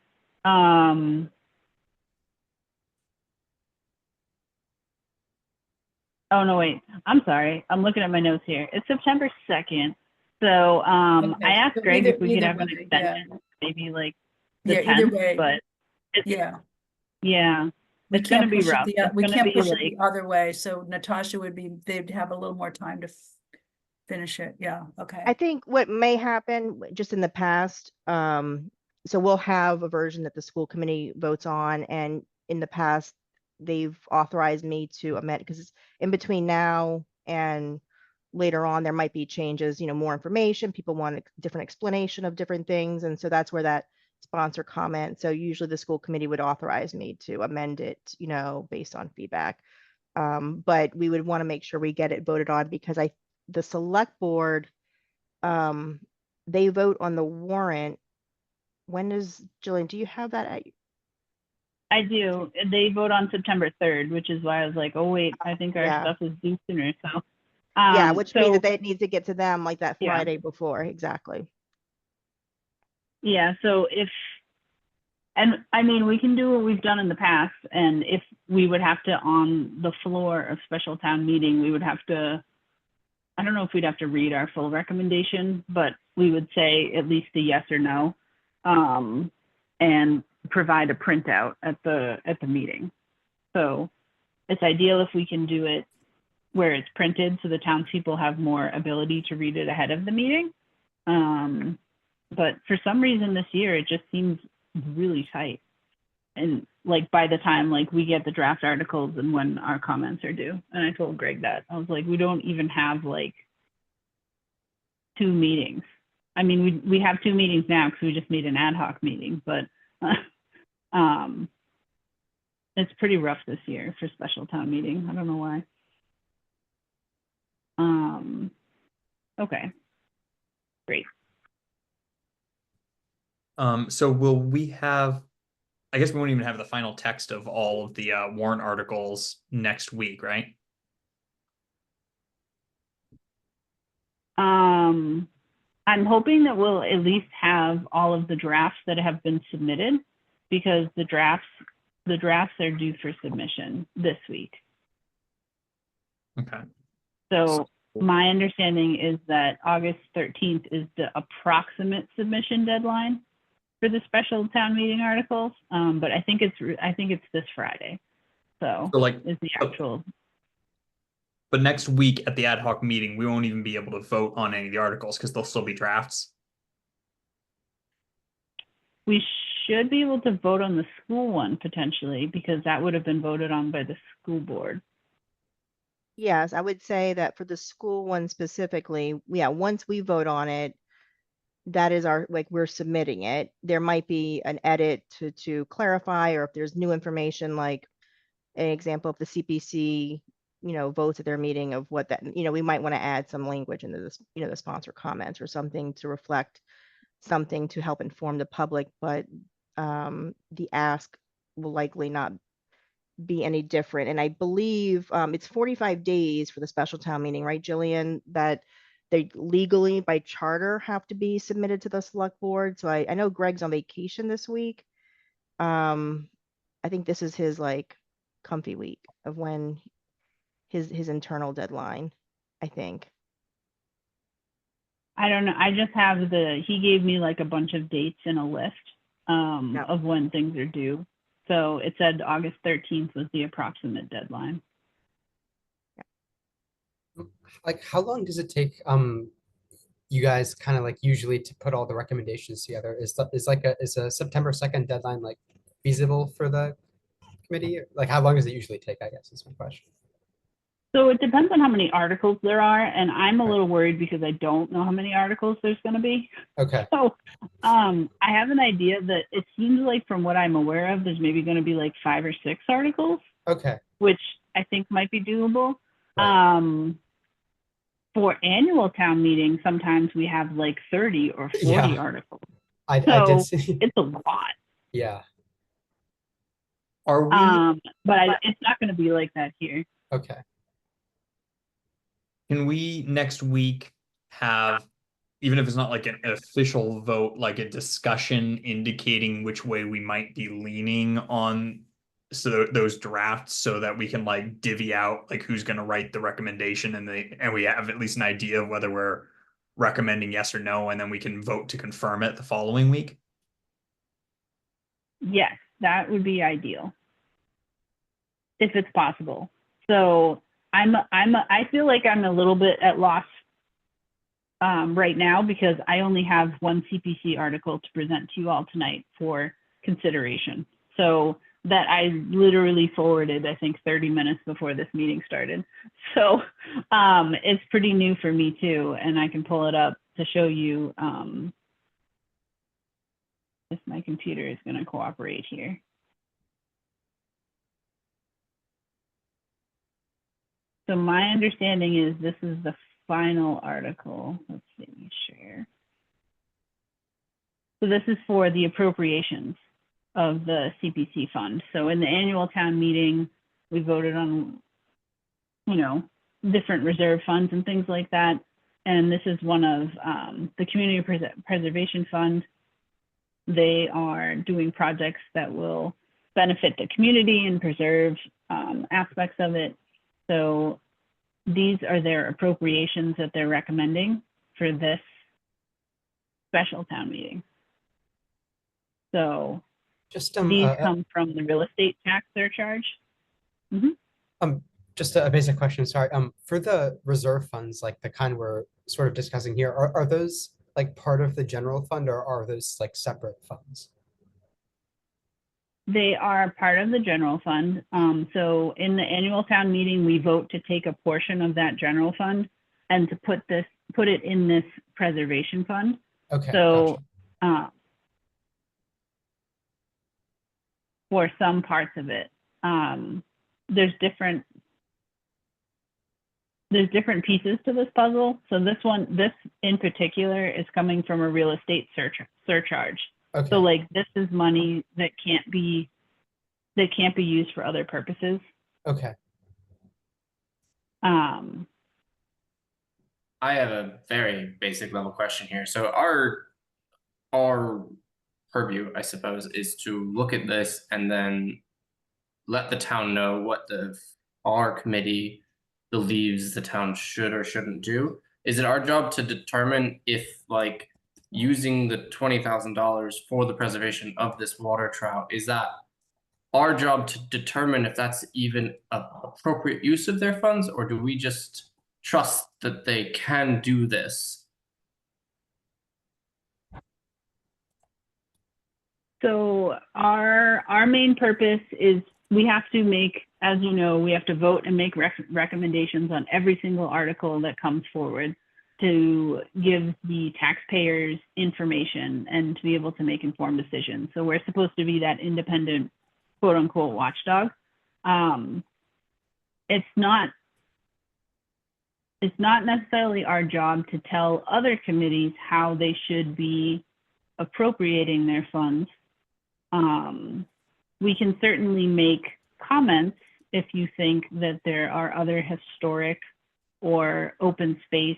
Oh, no, wait, I'm sorry. I'm looking at my notes here. It's September 2nd. So Okay, I asked so Greg if we could either have an way, yeah. extension, maybe like the Yeah, either 10th, way. but it's, Yeah, yeah, we it's gonna can't be push it rough. It's we gonna can't be push it like, the other way. So Natasha they'd have a little more time to finish it. Yeah, okay. I think what may happen just in the past, so we'll have a version that the school committee votes on, and in the past, they've authorized me to amend, because it's in between now and later on, there might be changes, more information, people want a different explanation of different things, and so that's where that sponsor comment, so usually the school committee would authorize me to amend it, based on feedback. But we would want to make sure we get it voted on, because the select board, they vote on the warrant. When does, Jillian, do you have that? I do. They vote on September 3rd, which is why I was like, oh wait, I think our Yeah. stuff is due sooner. So Yeah, which means so that they need to get to them like that Yeah. Friday before, exactly. yeah, so and I mean, we can do what we've done in the past, and if we would have to, on the floor of special town meeting, we would have to, I don't know if we'd have to read our full recommendation, but we would say at least a yes or no, and provide a printout at the meeting. So it's ideal if we can do it where it's printed, so the townspeople have more ability to read it ahead of the meeting. But for some reason this year, it just seems really tight. And like by the time like we get the draft articles and when our comments are due, and I told Greg that, I was like, we don't even have like 2 meetings. I mean, we have 2 meetings now because we just made an ad hoc meeting, but it's pretty rough this year for special town meeting. I don't know why. Okay, great. So will we have, I guess we won't even have the final text of all of the warrant articles next week, right? I'm hoping that we'll at least have all of the drafts that have been submitted, because the drafts are due for submission this week. Okay. So my understanding is that August 13th is the approximate submission deadline for the special town meeting articles. But I think it's this Friday. So So like, is the actual. But next week at the ad hoc meeting, we won't even be able to vote on any of the articles because they'll still be drafts. We should be able to vote on the school one potentially, because that would have been voted on by the school board. Yes, I would say that for the school one specifically, yeah, once we vote on it, that is our, like, we're submitting it. There might be an edit to clarify, or if there's new information, like an example of the CPC, votes at their meeting of what that, we might want to add some language into this, the sponsor comments or something to reflect something to help inform the public, but the ask will likely not be any different. And I believe it's 45 days for the special town meeting, right, Jillian, that they legally by charter have to be submitted to the select board. So I know Greg's on vacation this week. I think this is his like comfy week of when his internal deadline, I think. I don't know. I just have he gave me like a bunch of dates in a list Yeah. of when things are due. So it said August 13th was the approximate deadline. Like, how long does it take you guys kind of like usually to put all the recommendations together? Is a September 2nd deadline like feasible for the committee? Like, how long does it usually take, I guess, is my question. So it depends on how many articles there are, and I'm a Right. little worried because I don't know how many articles there's going to be. Okay. So I have an idea that it seems like, from what I'm aware of, there's maybe going to be like 5 or 6 articles, Okay. which I think might be doable. Right. For annual town meeting, sometimes we have like 30 or 40 Yeah. articles. I So did see. it's a lot. Yeah. Are we, It's not going to be like that here. Okay. can we next week have, even if it's not like an official vote, like a discussion indicating which way we might be leaning on those drafts, so that we can like divvy out like who's going to write the recommendation, and we have at least an idea of whether we're recommending yes or no, and then we can vote to confirm it the following week? Yes, that would be ideal, if it's possible. So I feel like I'm a little bit at loss right now, because I only have one CPC article to present to you all tonight for consideration. So that I literally forwarded, I think, 30 minutes before this meeting started. So it's pretty new for me too, and I can pull it up to show you if my computer is going to cooperate here. So my understanding is this is the final article. Let's see, share. So this is for the appropriations of the CPC fund. So in the annual town meeting, we voted on, different reserve funds and things like that. And this is one of the Community Preservation Fund. They are doing projects that will benefit the community and preserve aspects of it. So these are their appropriations that they're recommending for this special town meeting. So Just these come from the real estate tax surcharge. just a basic question, sorry. For the reserve funds, like the kind we're sort of discussing here, are those like part of the general fund, or are those like separate funds? They are part of the general fund. So in the annual town meeting, we vote to take a portion of that general fund and to put it in this preservation fund. Okay. So gotcha. For some parts of it, there's different pieces to this puzzle. So this in particular is coming from a real estate surcharge. Okay. So like this is money that can't be used for other purposes. Okay. I have a very basic level question here. So our purview, I suppose, is to look at this and then let the town know what our committee believes the town should or shouldn't do. Is it our job to determine if, like, using the $20,000 for the preservation of this water trout, is that our job to determine if that's even a appropriate use of their funds, or do we just trust that they can do this? So our main purpose is we have to make, as you know, we have to vote and make recommendations on every single article that comes forward to give the taxpayers information and to be able to make informed decisions. So we're supposed to be that independent, quote unquote, watchdog. It's not necessarily our job to tell other committees how they should be appropriating their funds. We can certainly make comments if you think that there are other historic or open space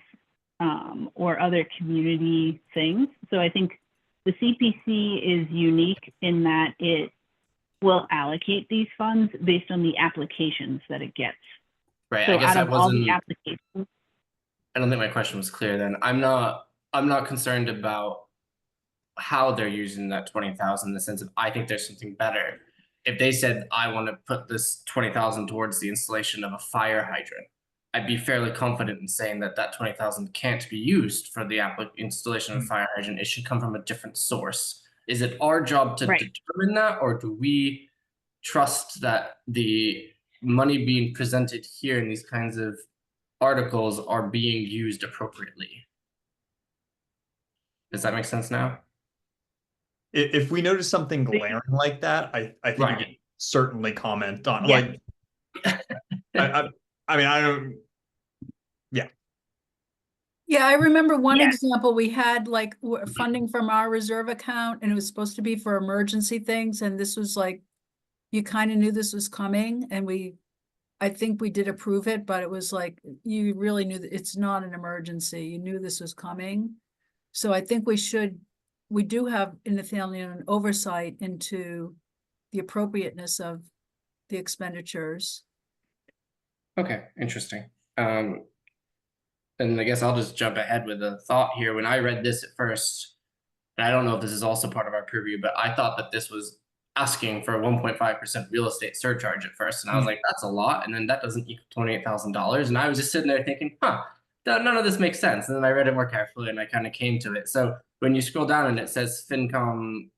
or other community things. So I think the CPC is unique in that it will allocate these funds based on the applications that it gets. Right, So I guess out I of all the wasn't, applications, I don't think my question was clear then. I'm not concerned about how they're using that 20,000 in the sense of I think there's something better. If they said I want to put this 20,000 towards the installation of a fire hydrant, I'd be fairly confident in saying that that 20,000 can't be used for the installation of a fire hydrant. It should come from a different source. Is it our job to Right. determine that, or do we trust that the money being presented here in these kinds of articles are being used appropriately? Does that make sense now? If we notice something glaring like that, I think we Right. can certainly comment on, Yeah. like, I mean, I don't, Yeah, I remember one Yeah. example, we had like funding from our reserve account and it was supposed to be for emergency things. And this was like, you kind of knew this was coming and I think we did approve it, but it was like, you really knew that it's not an emergency. You knew this was coming. So I think we do have in Nathaniel an oversight into the appropriateness of the expenditures. Okay, interesting. And I guess I'll just jump ahead with a thought here. When I read this at first, and I don't know if this is also part of our preview, but I thought that this was asking for a 1.5% real estate surcharge at first. And I was like, that's a lot. And then that doesn't equal $28,000. And I was just sitting there thinking, none of this makes sense. And then I read it more carefully and I kind of came to it. So when you scroll down and it says FinCom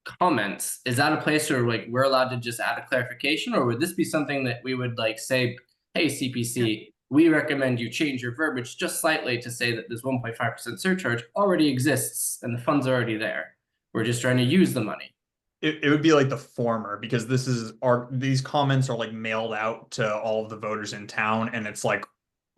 comments, is that a place where like we're allowed to just add a clarification, or would this be something that we would like say, hey, CPC, we recommend you change your verbiage just slightly to say that this 1.5% surcharge already exists and the funds are already there. We're just trying to use the money. it would be like the former, because these comments are like mailed out to all of the voters in town, and it's like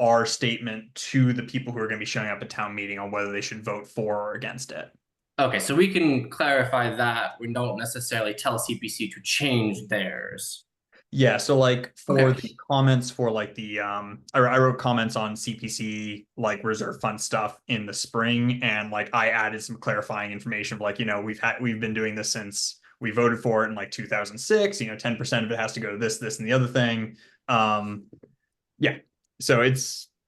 our statement to the people who are going to be showing up at town meeting on whether they should vote for or against it. Okay, so we can clarify that. We don't necessarily tell CPC to change theirs. Yeah, so like for Okay. the comments for like the I wrote comments on CPC like reserve fund stuff in the spring, and like I added some clarifying information of like, you know, we've been doing this since we voted for it in like 2006, you know, 10% of it has to go to this and the other thing. Yeah, so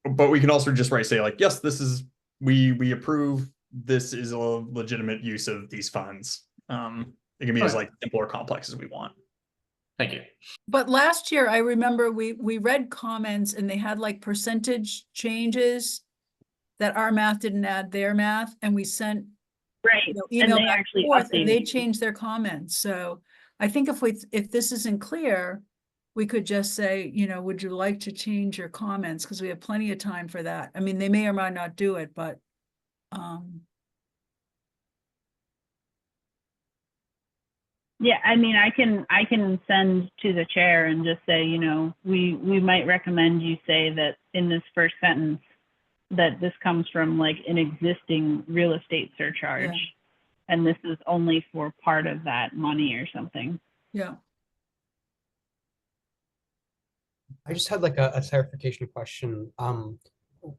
but we can also just say like, yes, this is, we approve, this is a legitimate use of these funds. It can be as like simple or complex as we want. Thank you. But last year, I remember we read comments and they had like percentage changes that our math didn't add their math, and we sent right. email And they back actually and forth, and they updated. changed their comments. So I think if this isn't clear, we could just say, you know, would you like to change your comments? Because we have plenty of time for that. I mean, they may or might not do it, but Yeah, I mean, I can send to the chair and just say, you know, we might recommend you say that in this first sentence that this comes from like an existing real estate surcharge, Yeah. and this is only for part of that money or something. yeah. I just had like a clarification question.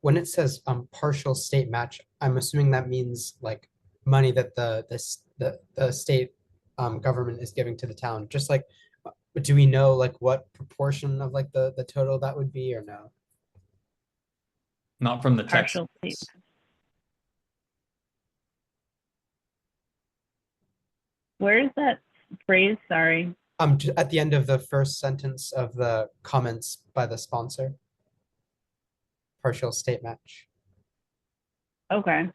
When it says partial state match, I'm assuming that means like money that the state government is giving to the town. Just like, do we know like what proportion of like the total that would be, or no? Not from the Partial text. state. Where is that phrase? Sorry. At the end of the first sentence of the comments by the sponsor. Partial state match. Okay.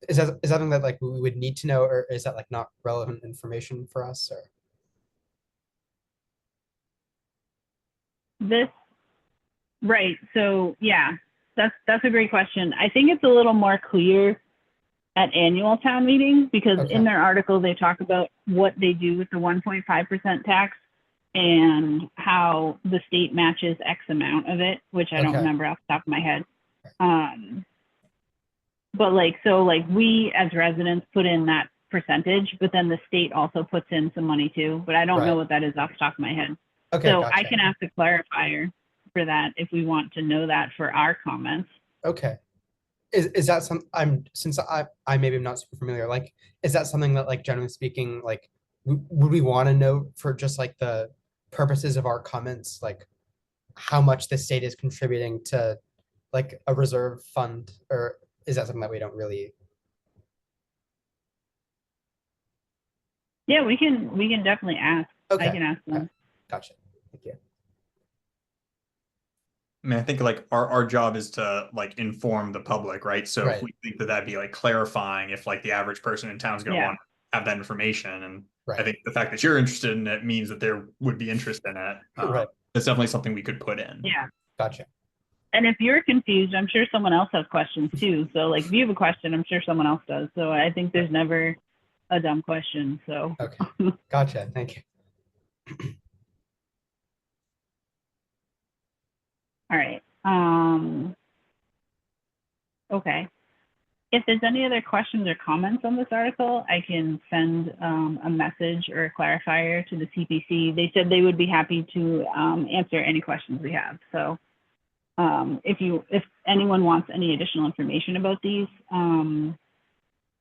Is that something that like we would need to know, or is that like not relevant information for us, or? This, right, so yeah, that's a great question. I think it's a little more clear at annual town meetings because Okay. in their article, they talk about what they do with the 1.5% tax and how the state matches X amount of it, which I don't Okay. remember off the top of my head. But like, so like we as residents put in that percentage, but then the state also puts in some money too, but I don't know Right. what that is off the top of my head. Okay, So I gotcha. can ask the clarifier for that if we want to know that for our comments. Okay. Is that since I maybe am not super familiar, like, is that something that like generally speaking, like, would we want to know for just like the purposes of our comments, like how much the state is contributing to like a reserve fund, or is that something that we don't really? Yeah, we can definitely ask. Okay. I can ask them. Okay. Gotcha. Thank you. I mean, I think like our job is to like inform the public, right? So if Right. we think that that'd be like clarifying if like the average person in town is going to Yeah. want to have that information. And I Right. think the fact that you're interested in it means that there would be interest in it. Right. That's definitely something we could put in. Yeah. Gotcha. And if you're confused, I'm sure someone else has questions too. So like if you have a question, I'm sure someone else does. So I think there's never a dumb question. So Okay. Gotcha. Thank you. all right. Okay. If there's any other questions or comments on this article, I can send a message or a clarifier to the CPC. They said they would be happy to answer any questions we have. So if anyone wants any additional information about these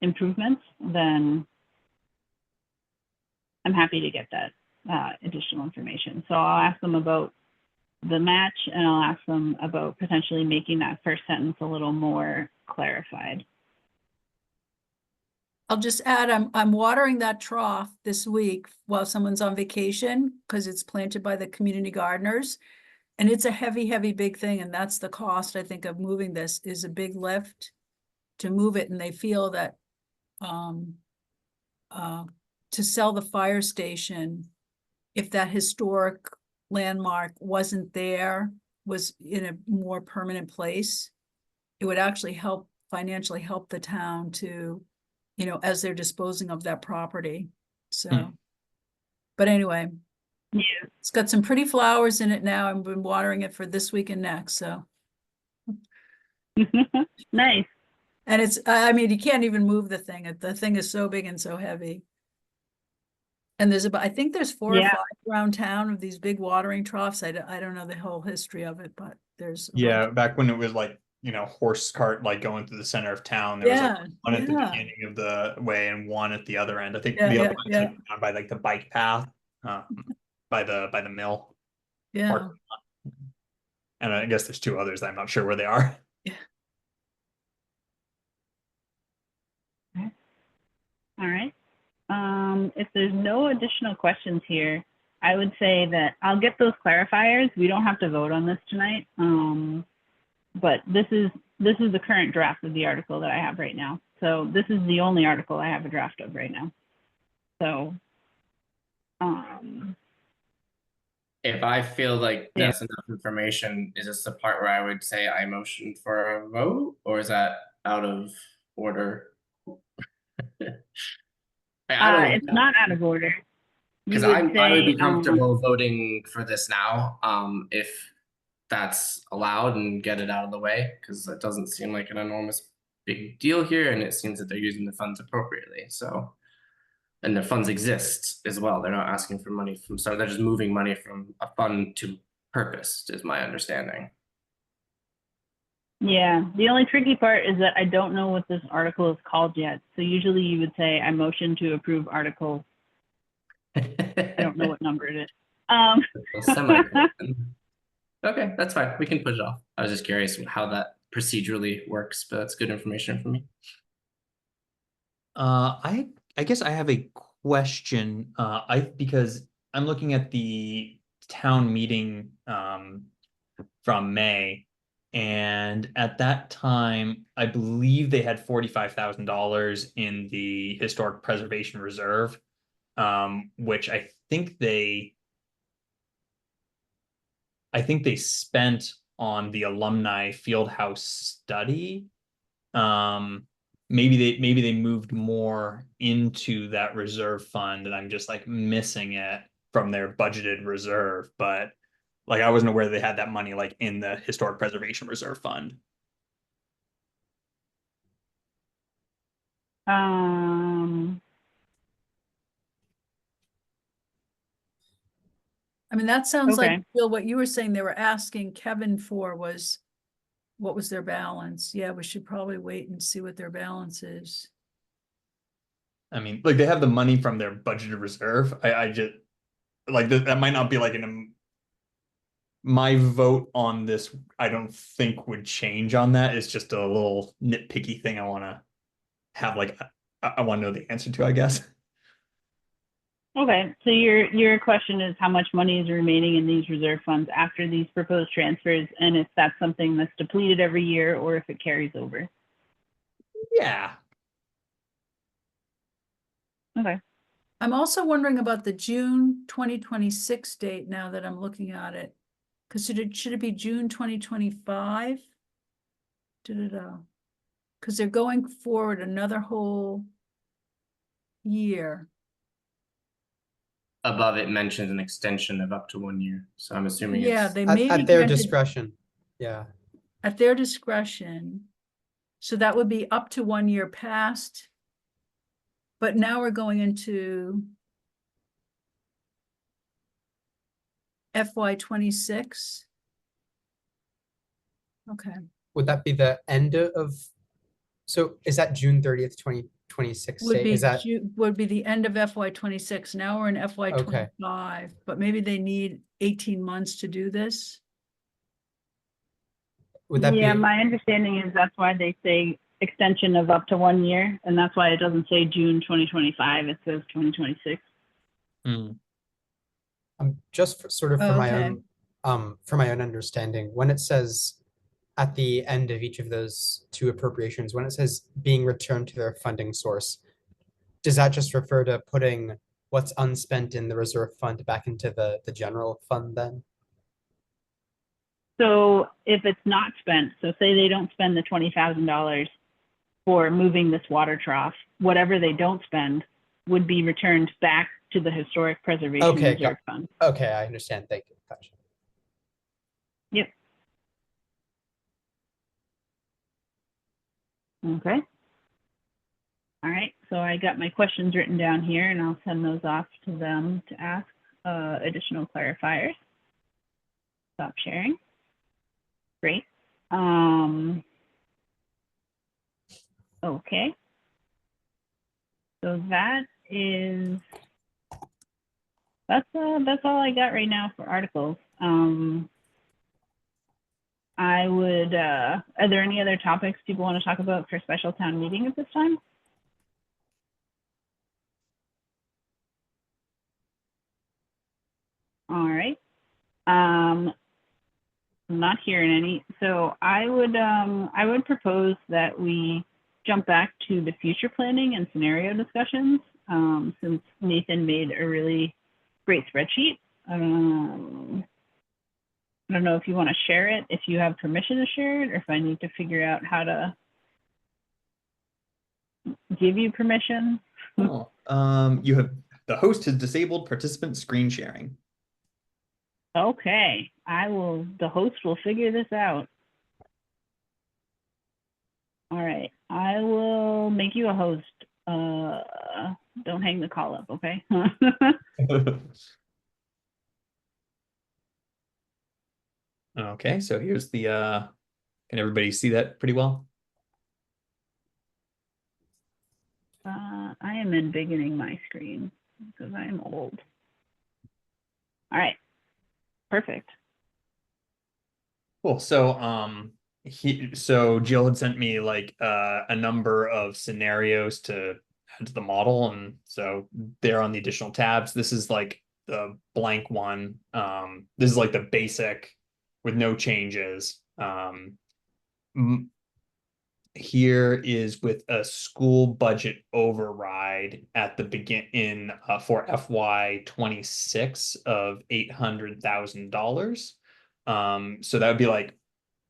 improvements, then I'm happy to get that additional information. So I'll ask them about the match, and I'll ask them about potentially making that first sentence a little more clarified. I'll just add, I'm watering that trough this week while someone's on vacation because it's planted by the community gardeners. And it's a heavy, heavy, big thing. And that's the cost, I think, of moving this is a big lift to move it. And they feel that to sell the fire station, if that historic landmark wasn't there, was in a more permanent place, it would actually help financially help the town to, you know, as they're disposing of that property. So, but anyway, Yeah. it's got some pretty flowers in it now. I've been watering it for this week and next, so. Nice. And it's, I mean, you can't even move the thing. The thing is so big and so heavy. And there's about, I think there's 4 or 5 around town of these big watering troughs. I don't know the whole history of it, but there's. Yeah, back when it was like, you know, horse cart like going through the center of town. There was like one at the beginning of the way and one at the other end. I think the other one's like down by like the bike path, by the mill. Yeah. And I guess there's 2 others. I'm not sure where they are. All right. If there's no additional questions here, I would say that I'll get those clarifiers. We don't have to vote on this tonight. But this is the current draft of the article that I have right now. So this is the only article I have a draft of right now. So if I feel like that's enough information, is this the part where I would say I motion for a vote, or is that out of order? It's not out of order. Because I would be comfortable voting for this now, if that's allowed, and get it out of the way, because it doesn't seem like an enormous big deal here, and it seems that they're using the funds appropriately. So, and the funds exist as well. They're not asking for money from, so they're just moving money from a fund to purpose, is my understanding. Yeah, the only tricky part is that I don't know what this article is called yet. So usually you would say I motion to approve article. I don't know what number it is. Okay, that's fine. We can put it off. I was just curious how that procedurally works, but that's good information for me. I guess I have a question. Because I'm looking at the town meeting from May, and at that time, I believe they had $45,000 in the historic preservation reserve, which I think they spent on the alumni field house study. Maybe they moved more into that reserve fund, and I'm just like missing it from their budgeted reserve. But like I wasn't aware they had that money like in the historic preservation reserve fund. I mean, that sounds like, Okay. Bill, what you were saying they were asking Kevin for was, what was their balance? Yeah, we should probably wait and see what their balance is. I mean, like they have the money from their budgeted reserve. I just like that might not be like my vote on this. I don't think would change on that. It's just a little nitpicky thing I want to have. Like I want to know the answer to, I guess. Okay, so your question is how much money is remaining in these reserve funds after these proposed transfers, and if that's something that's depleted every year or if it carries over. Yeah. Okay. I'm also wondering about the June 2026 date now that I'm looking at it. Because should it be June 2025? Because they're going forward another whole year. Above it mentions an extension of up to 1 year, so I'm assuming Yeah, it's they may be At their granted discretion. Yeah. at their discretion. So that would be up to 1 year past. But now we're going into FY 26. Okay, Would that be the end of, so is that June 30th, 2026 would date? be Is that, would be the end of FY 26. Now we're in FY Okay. 25, but maybe they need 18 months to do this. would that Yeah, be, my understanding is that's why they say extension of up to 1 year, and that's why it doesn't say June 2025, it says 2026. just sort of Oh, for my okay. own, for my own understanding, when it says at the end of each of those two appropriations, when it says being returned to their funding source, does that just refer to putting what's unspent in the reserve fund back into the general fund then? So if it's not spent, so say they don't spend the $20,000 for moving this water trough, whatever they don't spend would be returned back to the Historic Preservation Okay, Reserve Fund. Okay, I understand. Thank you. Gotcha. Yep. Okay. All right, so I got my questions written down here and I'll send those off to them to ask additional clarifiers. Stop sharing. Great. Okay. So that's all I got right now for articles. I would, are there any other topics people want to talk about for special town meeting at this time? All right. I'm not hearing any. So I would propose that we jump back to the future planning and scenario discussions, since Nathan made a really great spreadsheet. I don't know if you want to share it, if you have permission to share it, or if I need to figure out how to give you permission. Oh, you have the host has disabled participant screen sharing. Okay, the host will figure this out. All right, I will make you a host. Don't hang the call up, okay? Okay, so here's the can everybody see that pretty well? I am embiggening my screen because I am old. All right, perfect. Cool. So so Jill had sent me like a number of scenarios to add to the model. And so they're on the additional tabs. This is like the blank one. This is like the basic with no changes. Here is with a school budget override at the for FY26 of $800,000. So that would be like,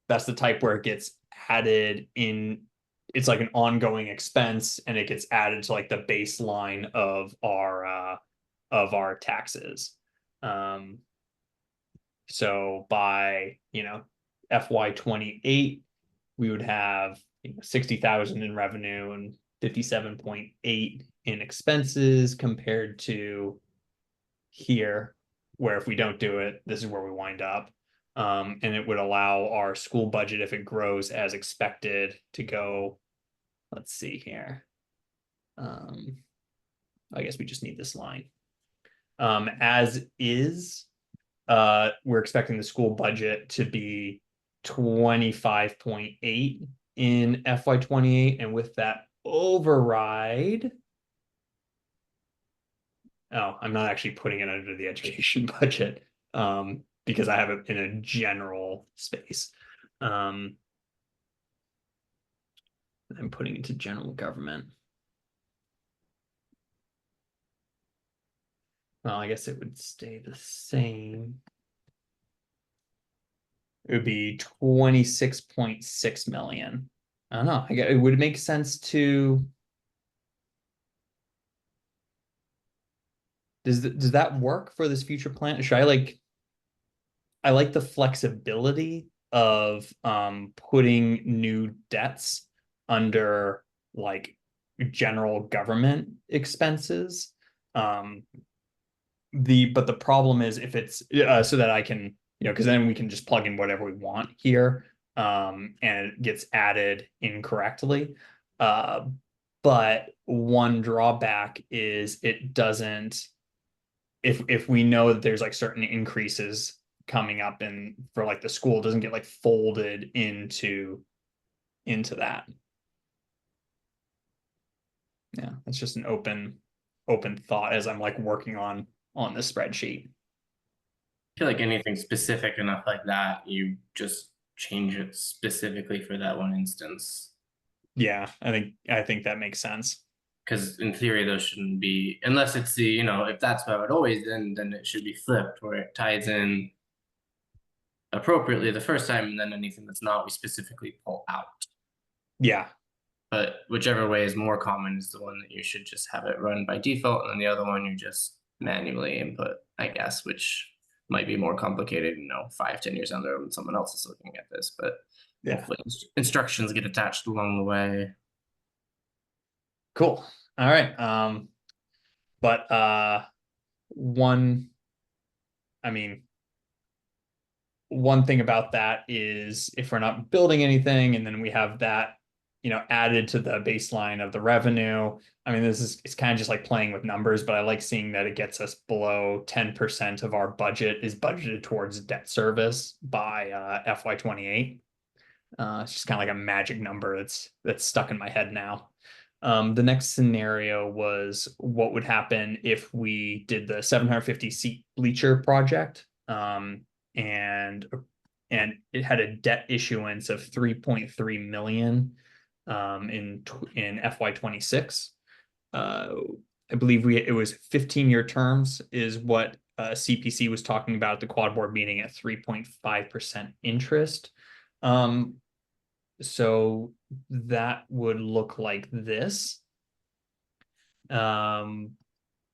that's the type where it gets added in. It's like an ongoing expense, and it gets added to like the baseline of our taxes. So by FY28, we would have 60,000 in revenue and 57.8 in expenses, compared to here, where if we don't do it, this is where we wind up. And it would allow our school budget, if it grows as expected, to go, let's see here. I guess we just need this line. As is, we're expecting the school budget to be 25.8 in FY28, and with that override, I'm not actually putting it under the education budget, because I have it in a general space. I'm putting it to general government. Well, I guess it would stay the same. It would be 26.6 million. I don't know. It would make sense to. Does that work for this future plan? Should I like the flexibility of putting new debts under like general government expenses. But the problem is if it's so that I can, because then we can just plug in whatever we want here, and it gets added incorrectly. But one drawback is it doesn't, if we know that there's like certain increases coming up for like the school, it doesn't get like folded into that. Yeah, it's just an open thought as I'm like working on the spreadsheet. I feel like anything specific enough like that, you just change it specifically for that one instance. Yeah, I think that makes sense. Because in theory, those shouldn't be, unless it's the, if that's how it always then it should be flipped, where it ties in appropriately the first time, and then anything that's not, we specifically pull out. Yeah. But whichever way is more common is the one that you should just have it run by default, and then the other one you just manually input, I guess, which might be more complicated, 5-10 years down the road when someone else is looking at this, but Yeah. hopefully instructions get attached along the way. Cool. All right. But one thing about that is if we're not building anything and then we have that, added to the baseline of the revenue, it's kind of just like playing with numbers, but I like seeing that it gets us below 10% of our budget is budgeted towards debt service by FY28. It's just kind of like a magic number that's stuck in my head now. The next scenario was what would happen if we did the 750 seat bleacher project, and it had a debt issuance of 3.3 million in FY26. I believe it was 15-year terms is what CPC was talking about at the quad board meeting at 3.5% interest. So that would look like this,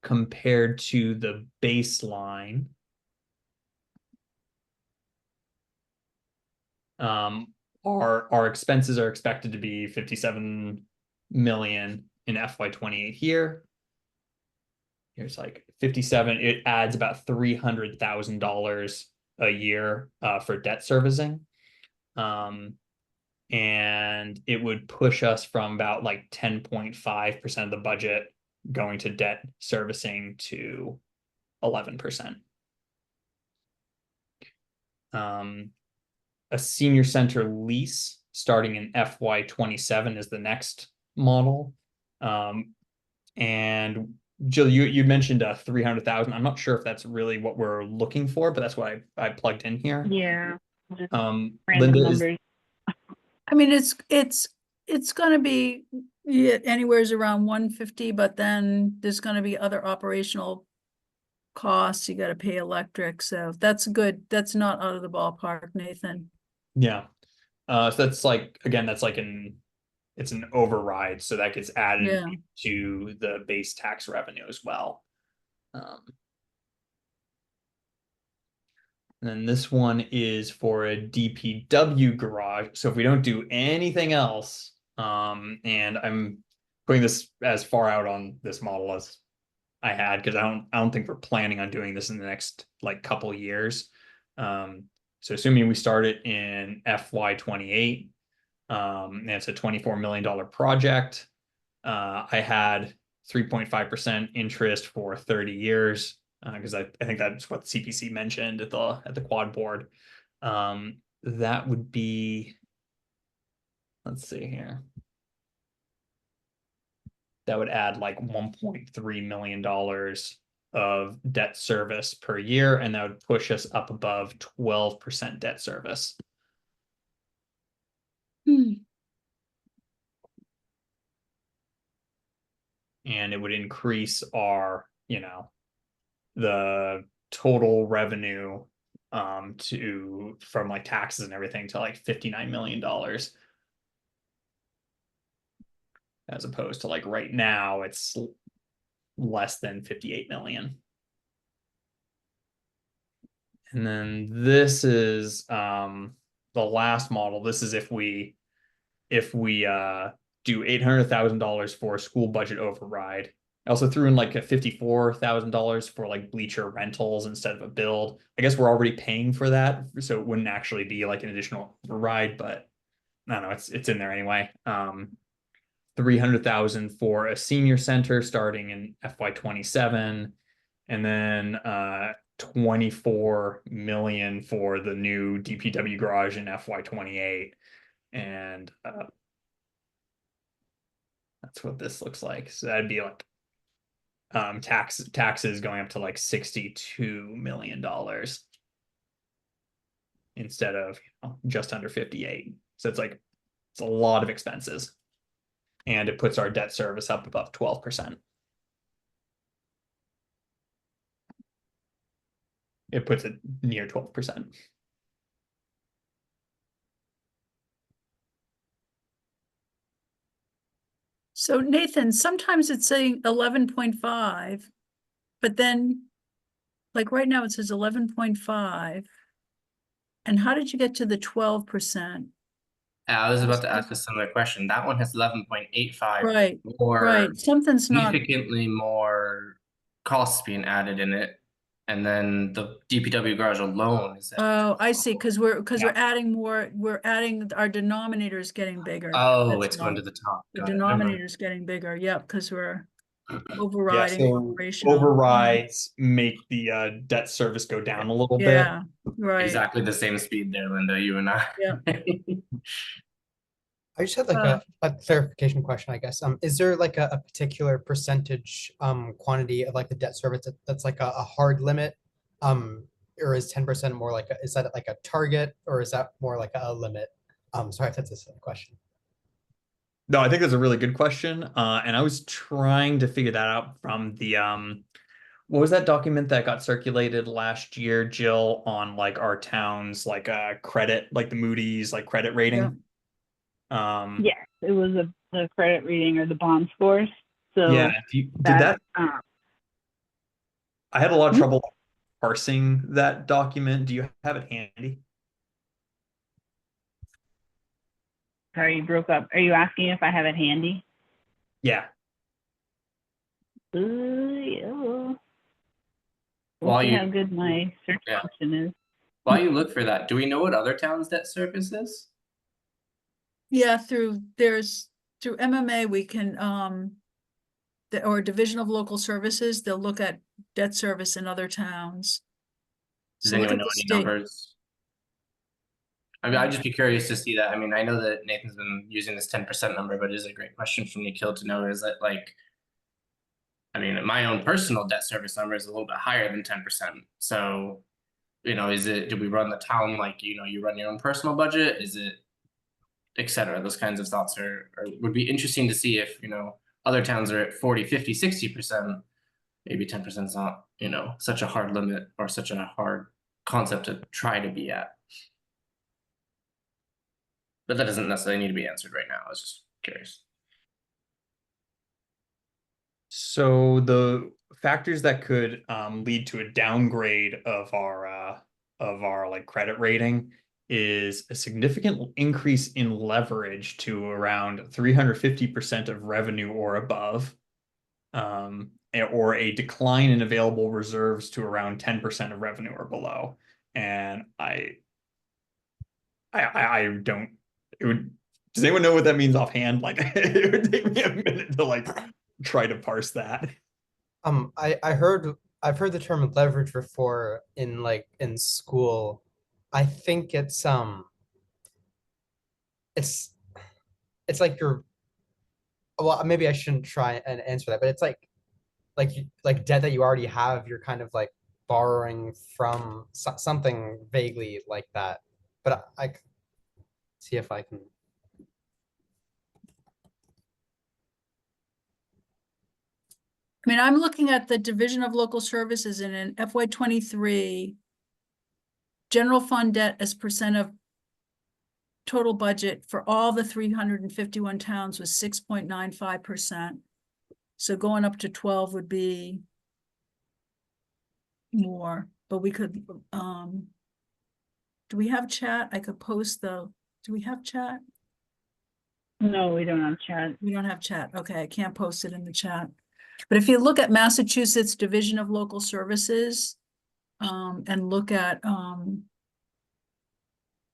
compared to the baseline. Our expenses are expected to be 57 million in FY28 here. Here's like 57. It adds about $300,000 a year for debt servicing. And it would push us from about like 10.5% of the budget going to debt servicing to 11%. A senior center lease starting in FY27 is the next model. And Jill, you mentioned 300,000. I'm not sure if that's really what we're looking for, but that's what I plugged in here. Yeah, just Random random numbers. I mean, it's gonna be, yeah, anywhere's around 150, but then there's gonna be other operational costs. You gotta pay electric, so that's good. That's not out of the ballpark, Nathan. Yeah. So that's like, again, that's like it's an override, so that gets added Yeah. to the base tax revenue as well. And then this one is for a DPW garage. So if we don't do anything else, and I'm putting this as far out on this model as I had, because I don't think we're planning on doing this in the next like couple years. So assuming we start it in FY28, and it's a $24 million project. I had 3.5% interest for 30 years, because I think that's what CPC mentioned at the quad board. That would be, let's see here. That would add like $1.3 million of debt service per year, and that would push us up above 12% debt service. And it would increase our, the total revenue from like taxes and everything to like $59 million, as opposed to like right now it's less than 58 million. And then this is the last model. This is if we do $800,000 for school budget override. I also threw in like a $54,000 for like bleacher rentals instead of a build. I guess we're already paying for that, so it wouldn't actually be like an additional override, but I don't know, it's in there anyway. 300,000 for a senior center starting in FY27, and then 24 million for the new DPW garage in FY28, and that's what this looks like. So that'd be like taxes going up to like $62 million instead of just under 58. So it's a lot of expenses, and it puts our debt service up above 12%. It puts it near 12%. So Nathan, sometimes it's saying 11.5, but then like right now it says 11.5. And how did you get to the 12%? I was about to ask a similar question. That one has 11.85. Right, More right. Something's not, significantly more costs being added in it. And then the DPW garage alone is at oh, I see, because we're Yeah. adding more, we're adding, our denominator is getting bigger. Oh, That's it's going why. to the top. The Got it. Never mind. denominator is getting bigger, yep, because we're Yeah, overriding so operational. overrides make the debt service go down a little bit. Yeah, right. Exactly the same speed there, Linda, you and I. Yeah. I just had like a clarification question, I guess. Is there like a particular percentage quantity of like the debt service that's like a hard limit? Or is 10% more like is that like a target, or is that more like a limit? Sorry if that's a silly question. No, I think that's a really good question. And I was trying to figure that out from the what was that document that got circulated last year, Jill, on like our town's like credit, like the Moody's like credit rating? Yes, it was the credit rating or the bond scores. So Yeah, did that I had a lot of trouble parsing that document. Do you have it handy? Sorry, you broke up. Are you asking if I have it handy? Yeah. Yeah. While We'll see you- how good my search Yeah. function is. While you look for that, do we know what other towns' debt service is? Yeah, through MMA, we can, or Division of Local Services, they'll look at debt service in other towns. Does So look anyone at know the any state. numbers? I mean, I'd just be curious to see that. I mean, I know that Nathan's been using this 10% number, but it is a great question from Nikhil to know, is that like, I mean, my own personal debt service number is a little bit higher than 10%. So, do we run the town like, you run your own personal budget? Is it, et cetera? Those kinds of thoughts would be interesting to see if, other towns are at 40, 50, 60%. Maybe 10% is not, such a hard limit or such a hard concept to try to be at. But that doesn't necessarily need to be answered right now. I was just curious. So the factors that could lead to a downgrade of our like credit rating is a significant increase in leverage to around 350% of revenue or above, or a decline in available reserves to around 10% of revenue or below. And I don't. Does anyone know what that means offhand? Like, it would take me a minute to like try to parse that. I've heard the term leverage before in school. I think it's like well, maybe I shouldn't try and answer that, but it's like debt that you already have, you're kind of like borrowing from something vaguely like that. But I see if I can. I mean, I'm looking at the Division of Local Services and in FY 23, general fund debt as percent of total budget for all the 351 towns was 6.95%. So going up to 12 would be more, but we could, do we have chat? I could post do we have chat? No, we don't have chat. We don't have chat. Okay, I can't post it in the chat. But if you look at Massachusetts Division of Local Services, and look at, oh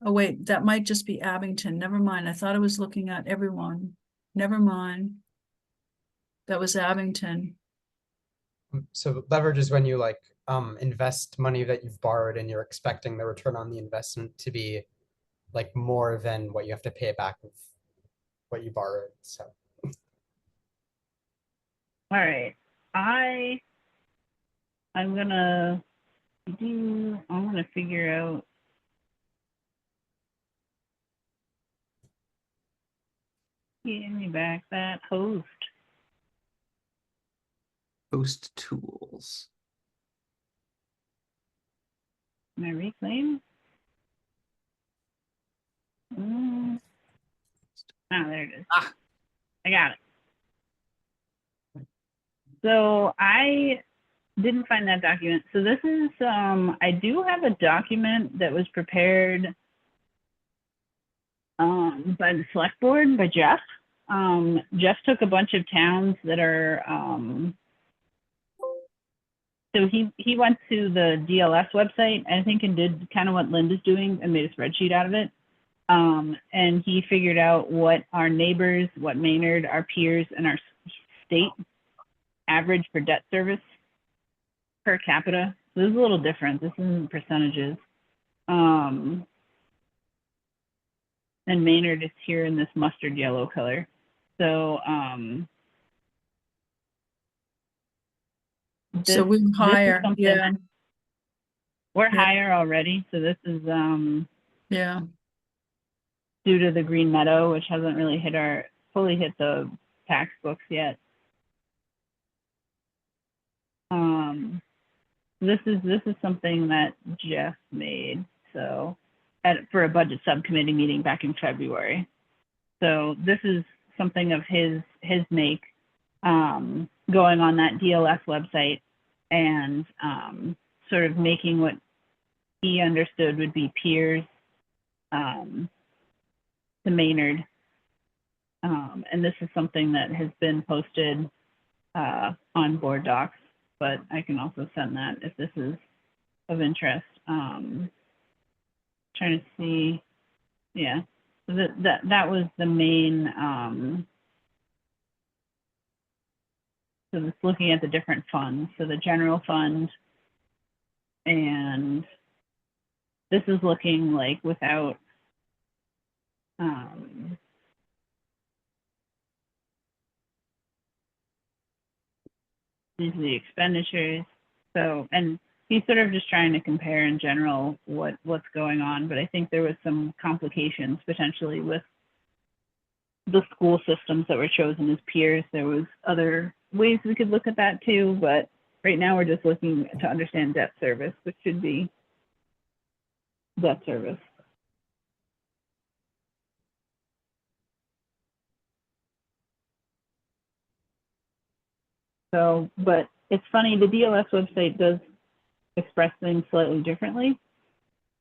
wait, that might just be Abington. Never mind. I thought I was looking at everyone. Never mind. That was Abington. So leverage is when you invest money that you've borrowed and you're expecting the return on the investment to be like more than what you have to pay back of what you borrowed. So All right. I'm gonna figure out. Give me back that host. Host tools. Can I reclaim? Ah, there it is. Ah. I got it. So I didn't find that document. So this is, I do have a document that was prepared by the select board, by Jeff. Jeff took a bunch of towns that are, so he went to the DLS website, I think, and did kind of what Linda's doing and made a spreadsheet out of it. And he figured out what our neighbors, what Maynard, our peers, and our state average for debt service per capita. So this is a little different. This isn't percentages. And Maynard is here in this mustard yellow color. So So we're higher, yeah. We're Yeah. higher already. So this is Yeah. due to the Green Meadow, which hasn't really fully hit the tax books yet. This is something that Jeff made. So for a budget subcommittee meeting back in February. So this is something of his make, going on that DLS website and sort of making what he understood would be peers to Maynard. And this is something that has been posted on board docs, but I can also send that if this is of interest. Trying to see, yeah, so that was the main. So it's looking at the different funds. So the general fund, and this is looking like without. into the expenditures. So, and he's sort of just trying to compare in general what's going on, but I think there was some complications potentially with the school systems that were chosen as peers. There was other ways we could look at that too, but right now we're just looking to understand debt service, which should be debt service. So, but it's funny, the DLS website does express things slightly differently.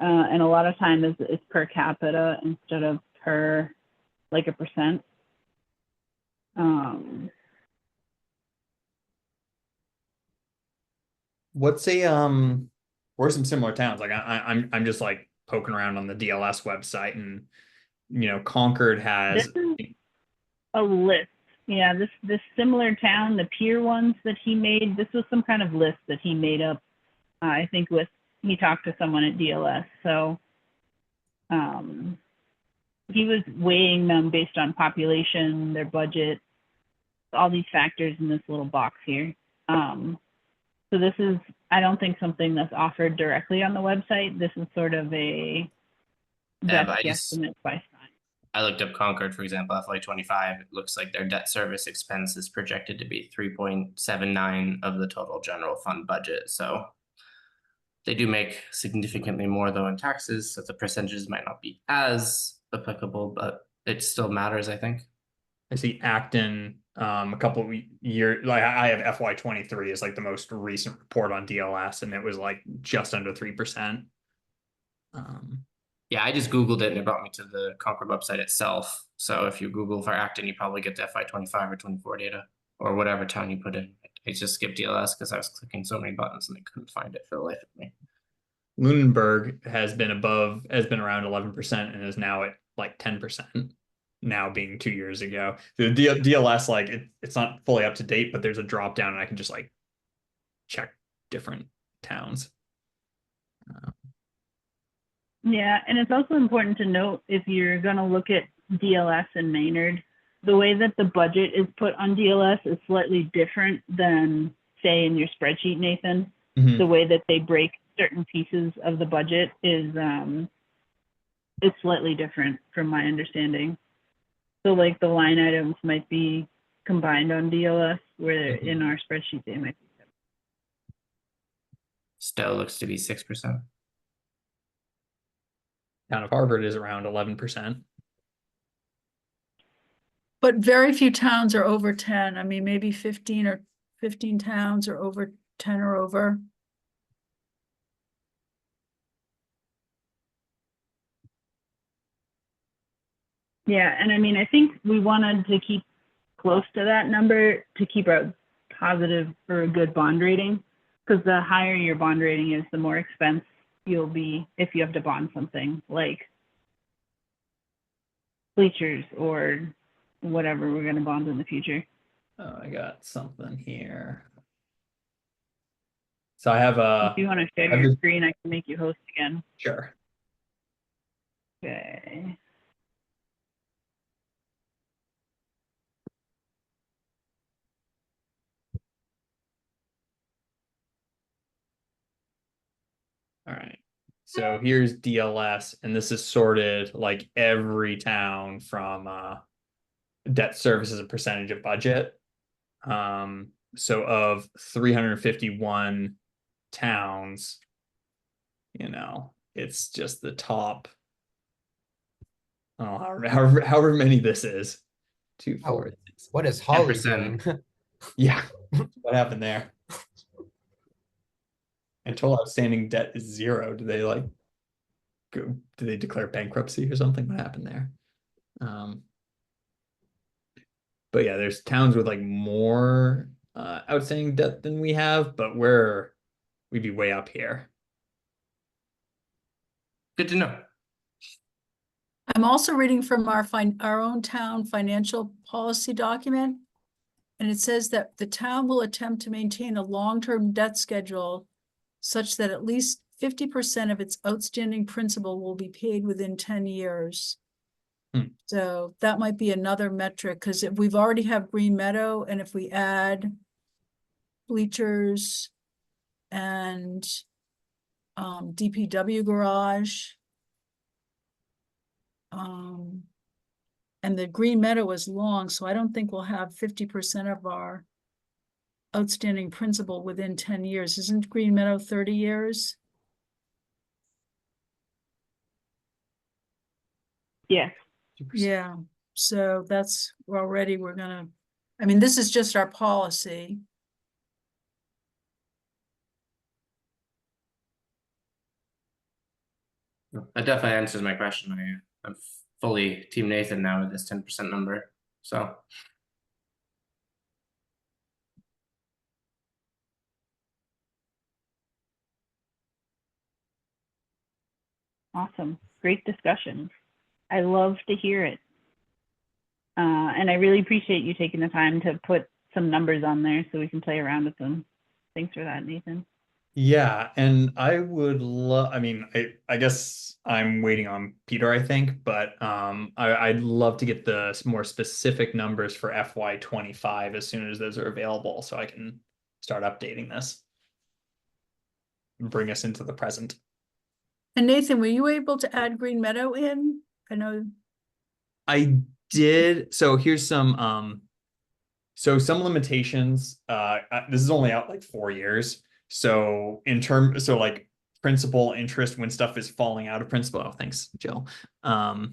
And a lot of times it's per capita instead of per like a percent. What's a what are some similar towns? Like I'm just like poking around on the DLS website, and you know, Concord has This is a list. Yeah, this similar town, the peer ones that he made, this was some kind of list that he made up. I think he talked to someone at DLS. So he was weighing them based on population, their budget, all these factors in this little box here. So this is, I don't think something that's offered directly on the website. This is sort of a best guesstimate by sign. I looked up Concord, for example, FY25. It looks like their debt service expense is projected to be 3.79 of the total general fund budget. So they do make significantly more though in taxes, so the percentages might not be as applicable, but it still matters, I think. I see Acton a couple of years, like I have FY23 is like the most recent report on DLS, and it was like just under 3%. Yeah, I just Googled it and it brought me to the Concord website itself. So if you Google for Acton, you probably get the FY25 or 24 data or whatever town you put in. I just skipped DLS because I was clicking so many buttons and I couldn't find it for the life of me. Lunenburg has been around 11% and is now at like 10%. Now being 2 years ago. The DLS, like it's not fully up to date, but there's a drop down and I can just like check different towns. Yeah, and it's also important to note, if you're going to look at DLS and Maynard, the way that the budget is put on DLS is slightly different than, say, in your spreadsheet, Nathan. Mm-hmm. The way that they break certain pieces of the budget is slightly different from my understanding. So like the line items might be combined on DLS, where in our spreadsheet they might be. Still looks to be 6%. Town of Harvard is around 11%. But very few towns are over 10. I mean, maybe 15 towns are over 10 or over. Yeah, and I mean, I think we wanted to keep close to that number to keep a positive or a good bond rating, because the higher your bond rating is, the more expense you'll be if you have to bond something like bleachers or whatever we're going to bond in the future. Oh, I got something here. So I have If you want to share your screen, I can make you host again. Sure. Okay. All right. So here's DLS, and this is sorted like every town from debt service as a percentage of budget. So of 351 towns, you know, it's just the top. Oh, however many this is. 2, 4, 6. What is Holly 10%. doing? Yeah. What happened there? And total outstanding debt is 0. Do they like do they declare bankruptcy or something? What happened there? But yeah, there's towns with like more outstanding debt than we have, but we'd be way up here. Good to know. I'm also reading from our own town financial policy document. And it says that the town will attempt to maintain a long-term debt schedule such that at least 50% of its outstanding principal will be paid within 10 years. So that might be another metric, because if we've already have Green Meadow, and if we add bleachers and DPW garage. And the Green Meadow is long, so I don't think we'll have 50% of our outstanding principal within 10 years. Isn't Green Meadow 30 years? Yes. Yeah, so that's already, we're gonna, I mean, this is just our policy. That definitely answers my question. I'm fully Team Nathan now with this 10% number. So Awesome. Great discussion. I love to hear it. And I really appreciate you taking the time to put some numbers on there so we can play around with them. Thanks for that, Nathan. Yeah, and I would love, I mean, I guess I'm waiting on Peter, I think, but I'd love to get the more specific numbers for FY25 as soon as those are available, so I can start updating this. Bring us into the present. And Nathan, were you able to add Green Meadow in? I know. I did. So here's some limitations. This is only out like 4 years. So like principal interest when stuff is falling out of principal. Oh, thanks, Jill. So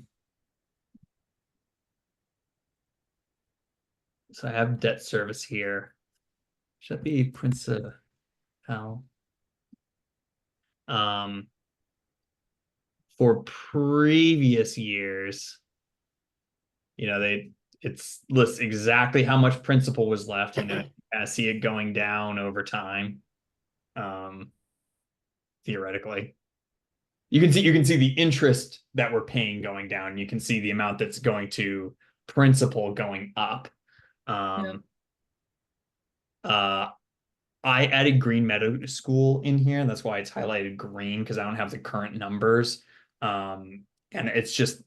I have debt service here. Should that be principal? For previous years, you know, it's lists exactly how much principal was left. You know, I see it going down over time. Theoretically, you can see the interest that we're paying going down. You can see the amount that's going to principal going up. I added Green Meadow School in here, and that's why it's highlighted green, because I don't have the current numbers. And it's just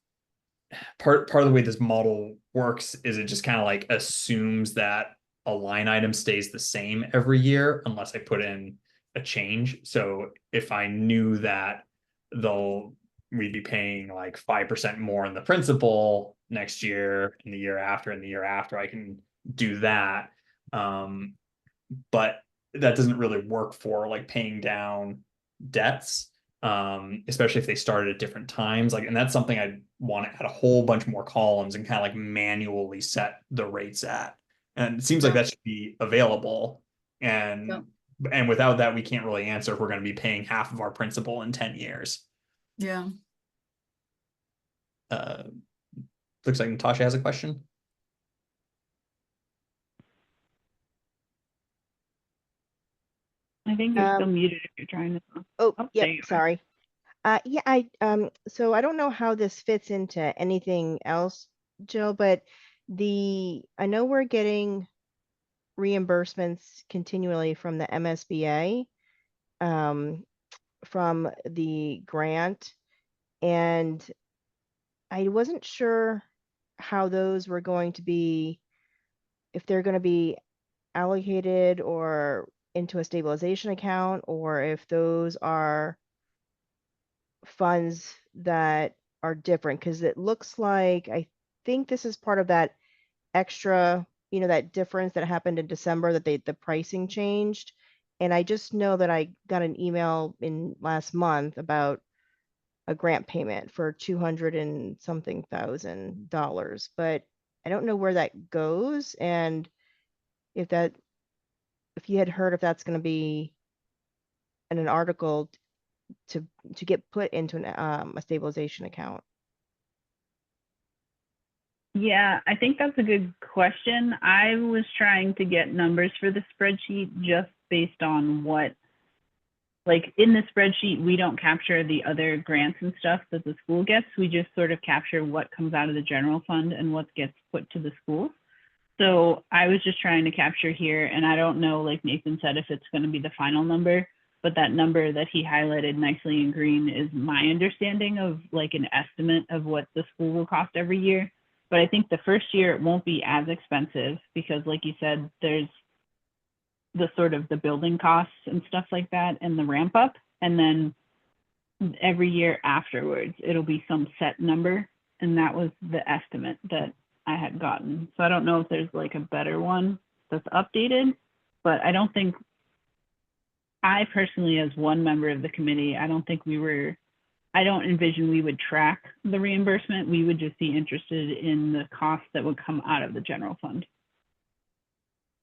part of the way this model works is it just kind of like assumes that a line item stays the same every year unless I put in a change. So if I knew that we'd be paying like 5% more in the principal next year and the year after and the year after, I can do that. But that doesn't really work for like paying down debts, especially if they started at different times. Like, and that's something I'd want to add a whole bunch more columns and kind of like manually set the rates at. And it seems like that should be available. And without that, we can't really answer if we're going to be paying half of our principal in 10 years. Yeah. Looks like Natasha has a question. I think you're still muted if you're trying to. Oh, there yep, you are. sorry. Yeah, so I don't know how this fits into anything else, Jill, but I know we're getting reimbursements continually from the MSBA, from the grant, and I wasn't sure how those were going to be, if they're going to be allocated or into a stabilization account, or if those are funds that are different, because it looks like, I think this is part of that extra, that difference that happened in December, that the pricing changed. And I just know that I got an email in last month about a grant payment for 200 and something $1,000, but I don't know where that goes. And if you had heard if that's going to be in an article to get put into a stabilization account. Yeah, I think that's a good question. I was trying to get numbers for the spreadsheet just based on what, like in the spreadsheet, we don't capture the other grants and stuff that the school gets. We just sort of capture what comes out of the general fund and what gets put to the school. So I was just trying to capture here, and I don't know, like Nathan said, if it's going to be the final number, but that number that he highlighted nicely in green is my understanding of like an estimate of what the school will cost every year. But I think the first year it won't be as expensive because, like you said, there's the sort of the building costs and stuff like that and the ramp up. And then every year afterwards, it'll be some set number. And that was the estimate that I had gotten. So I don't know if there's like a better one that's updated, but I don't think, I personally, as one member of the committee, I don't envision we would track the reimbursement. We would just be interested in the costs that would come out of the general fund.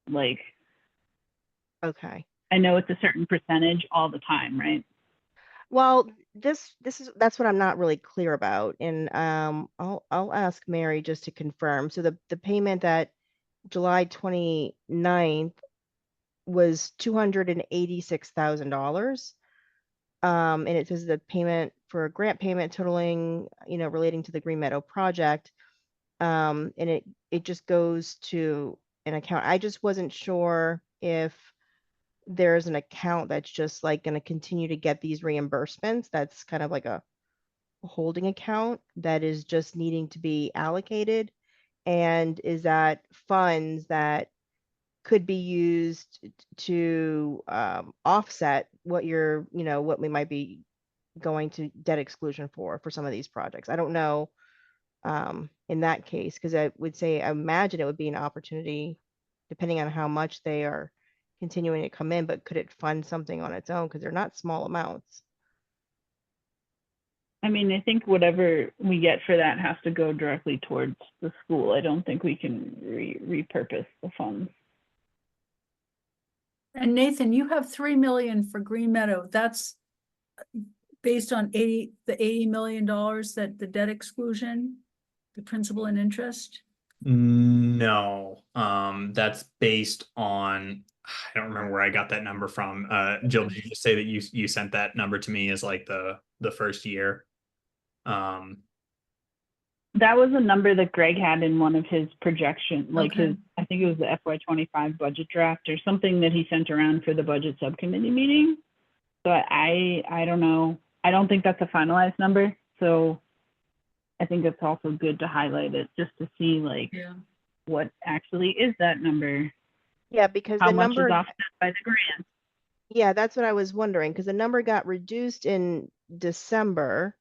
Like, Okay. I know it's a certain percentage all the time, right? Well, that's what I'm not really clear about. And I'll ask Mary just to confirm. So the payment that July 29th was $286,000. And it says the payment for a grant payment totaling, relating to the Green Meadow project. And it just goes to an account. I just wasn't sure if there's an account that's just like going to continue to get these reimbursements. That's kind of like a holding account that is just needing to be allocated. And is that funds that could be used to offset what what we might be going to debt exclusion for some of these projects. I don't know in that case, because I imagine it would be an opportunity, depending on how much they are continuing to come in, but could it fund something on its own? Because they're not small amounts. I mean, I think whatever we get for that has to go directly towards the school. I don't think we can repurpose the funds. And Nathan, you have 3 million for Green Meadow. That's based on the $80 million that the debt exclusion, the principal and interest. No, that's based on, I don't remember where I got that number from. Jill, did you just say that you sent that number to me as like the first year? That was a number that Greg had in one of his projections, like Okay. I think it was the FY25 budget draft or something that he sent around for the budget subcommittee meeting. But I don't know. I don't think that's a finalized number. So I think it's also good to highlight it just to see like Yeah. what actually is that number, Yeah, because how the much number, is offset by the grant. yeah, that's what I was wondering, because the number got reduced in December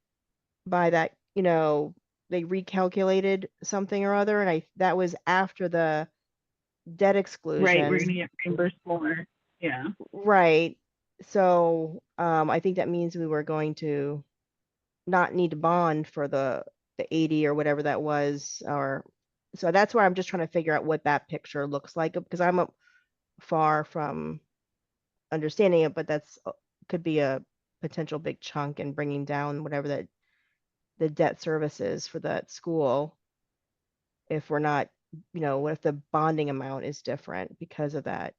by that, they recalculated something or other, and that was after the debt exclusion. Right, we're gonna get reimbursed more. Yeah. Right. So I think that means we were going to not need to bond for the 80 or whatever that was, or so that's why I'm just trying to figure out what that picture looks like, because I'm far from understanding it, but that's could be a potential big chunk in bringing down whatever that the debt service is for that school. If we're not, what if the bonding amount is different because of that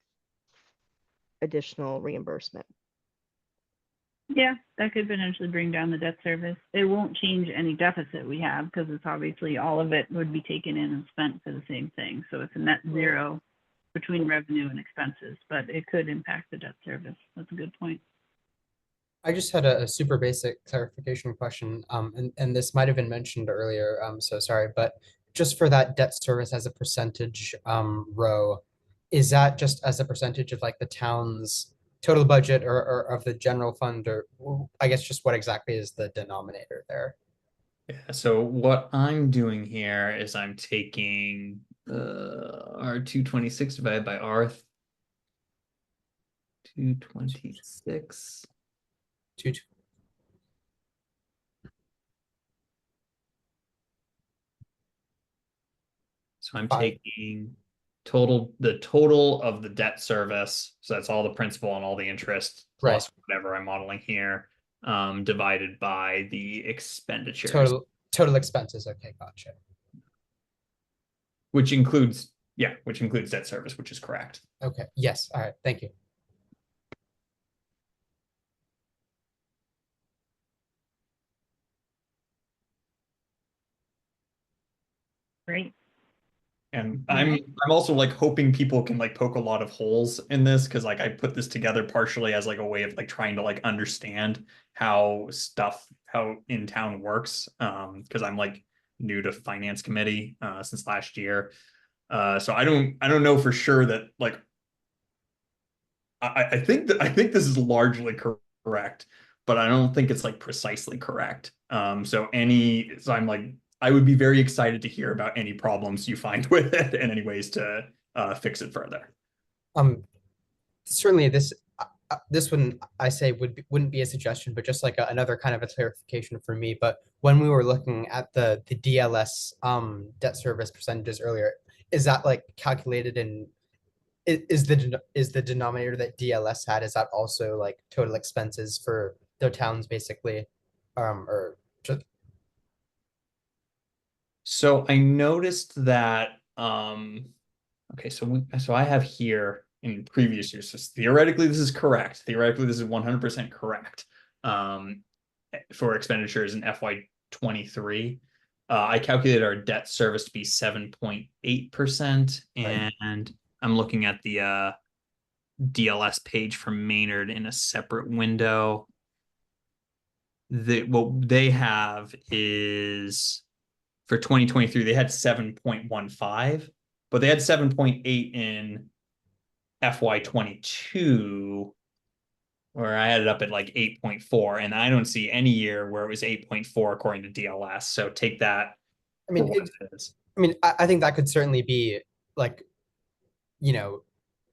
additional reimbursement? Yeah, that could potentially bring down the debt service. It won't change any deficit we have because it's obviously all of it would be taken in and spent for the same thing. So it's a net zero between revenue and expenses, but it could impact the debt service. That's a good point. I just had a super basic clarification question, and this might have been mentioned earlier, so sorry, but just for that debt service as a percentage row, is that just as a percentage of like the town's total budget or of the general fund, or I guess just what exactly is the denominator there? Yeah, so what I'm doing here is I'm taking our 226 divided by R 226. Two, So I'm 5. taking the total of the debt service. So that's all the principal and all the interest plus whatever I'm modeling here, divided by the expenditures, total expenses. Okay, gotcha. which includes debt service, which is correct. Okay, yes, all right, thank you. Great. And I'm also like hoping people can like poke a lot of holes in this, because like I put this together partially as like a way of like trying to like understand how in town works, because I'm like new to finance committee since last year, so I don't know for sure that like I think I think this is largely correct, but I don't think it's like precisely correct. So I'm like, I would be very excited to hear about any problems you find with it and any ways to fix it further. Certainly this one I say wouldn't be a suggestion, but just like another kind of a clarification for me. But when we were looking at the DLS debt service percentages earlier, is that like calculated in is the denominator that DLS had, is that also like total expenses for their towns basically? Or just So I noticed that okay, so I have here in previous years, so theoretically this is correct. Theoretically, this is 100% correct. For expenditures in FY23. I calculated our debt service to be 7.8%, and I'm looking at the DLS page from Maynard in a separate window. What they have is for 2023, they had 7.15, but they had 7.8 in FY22, where I had it up at like 8.4, and I don't see any year where it was 8.4 according to DLS. So take that I mean, for what it is. I mean, I think that could certainly be like, you know,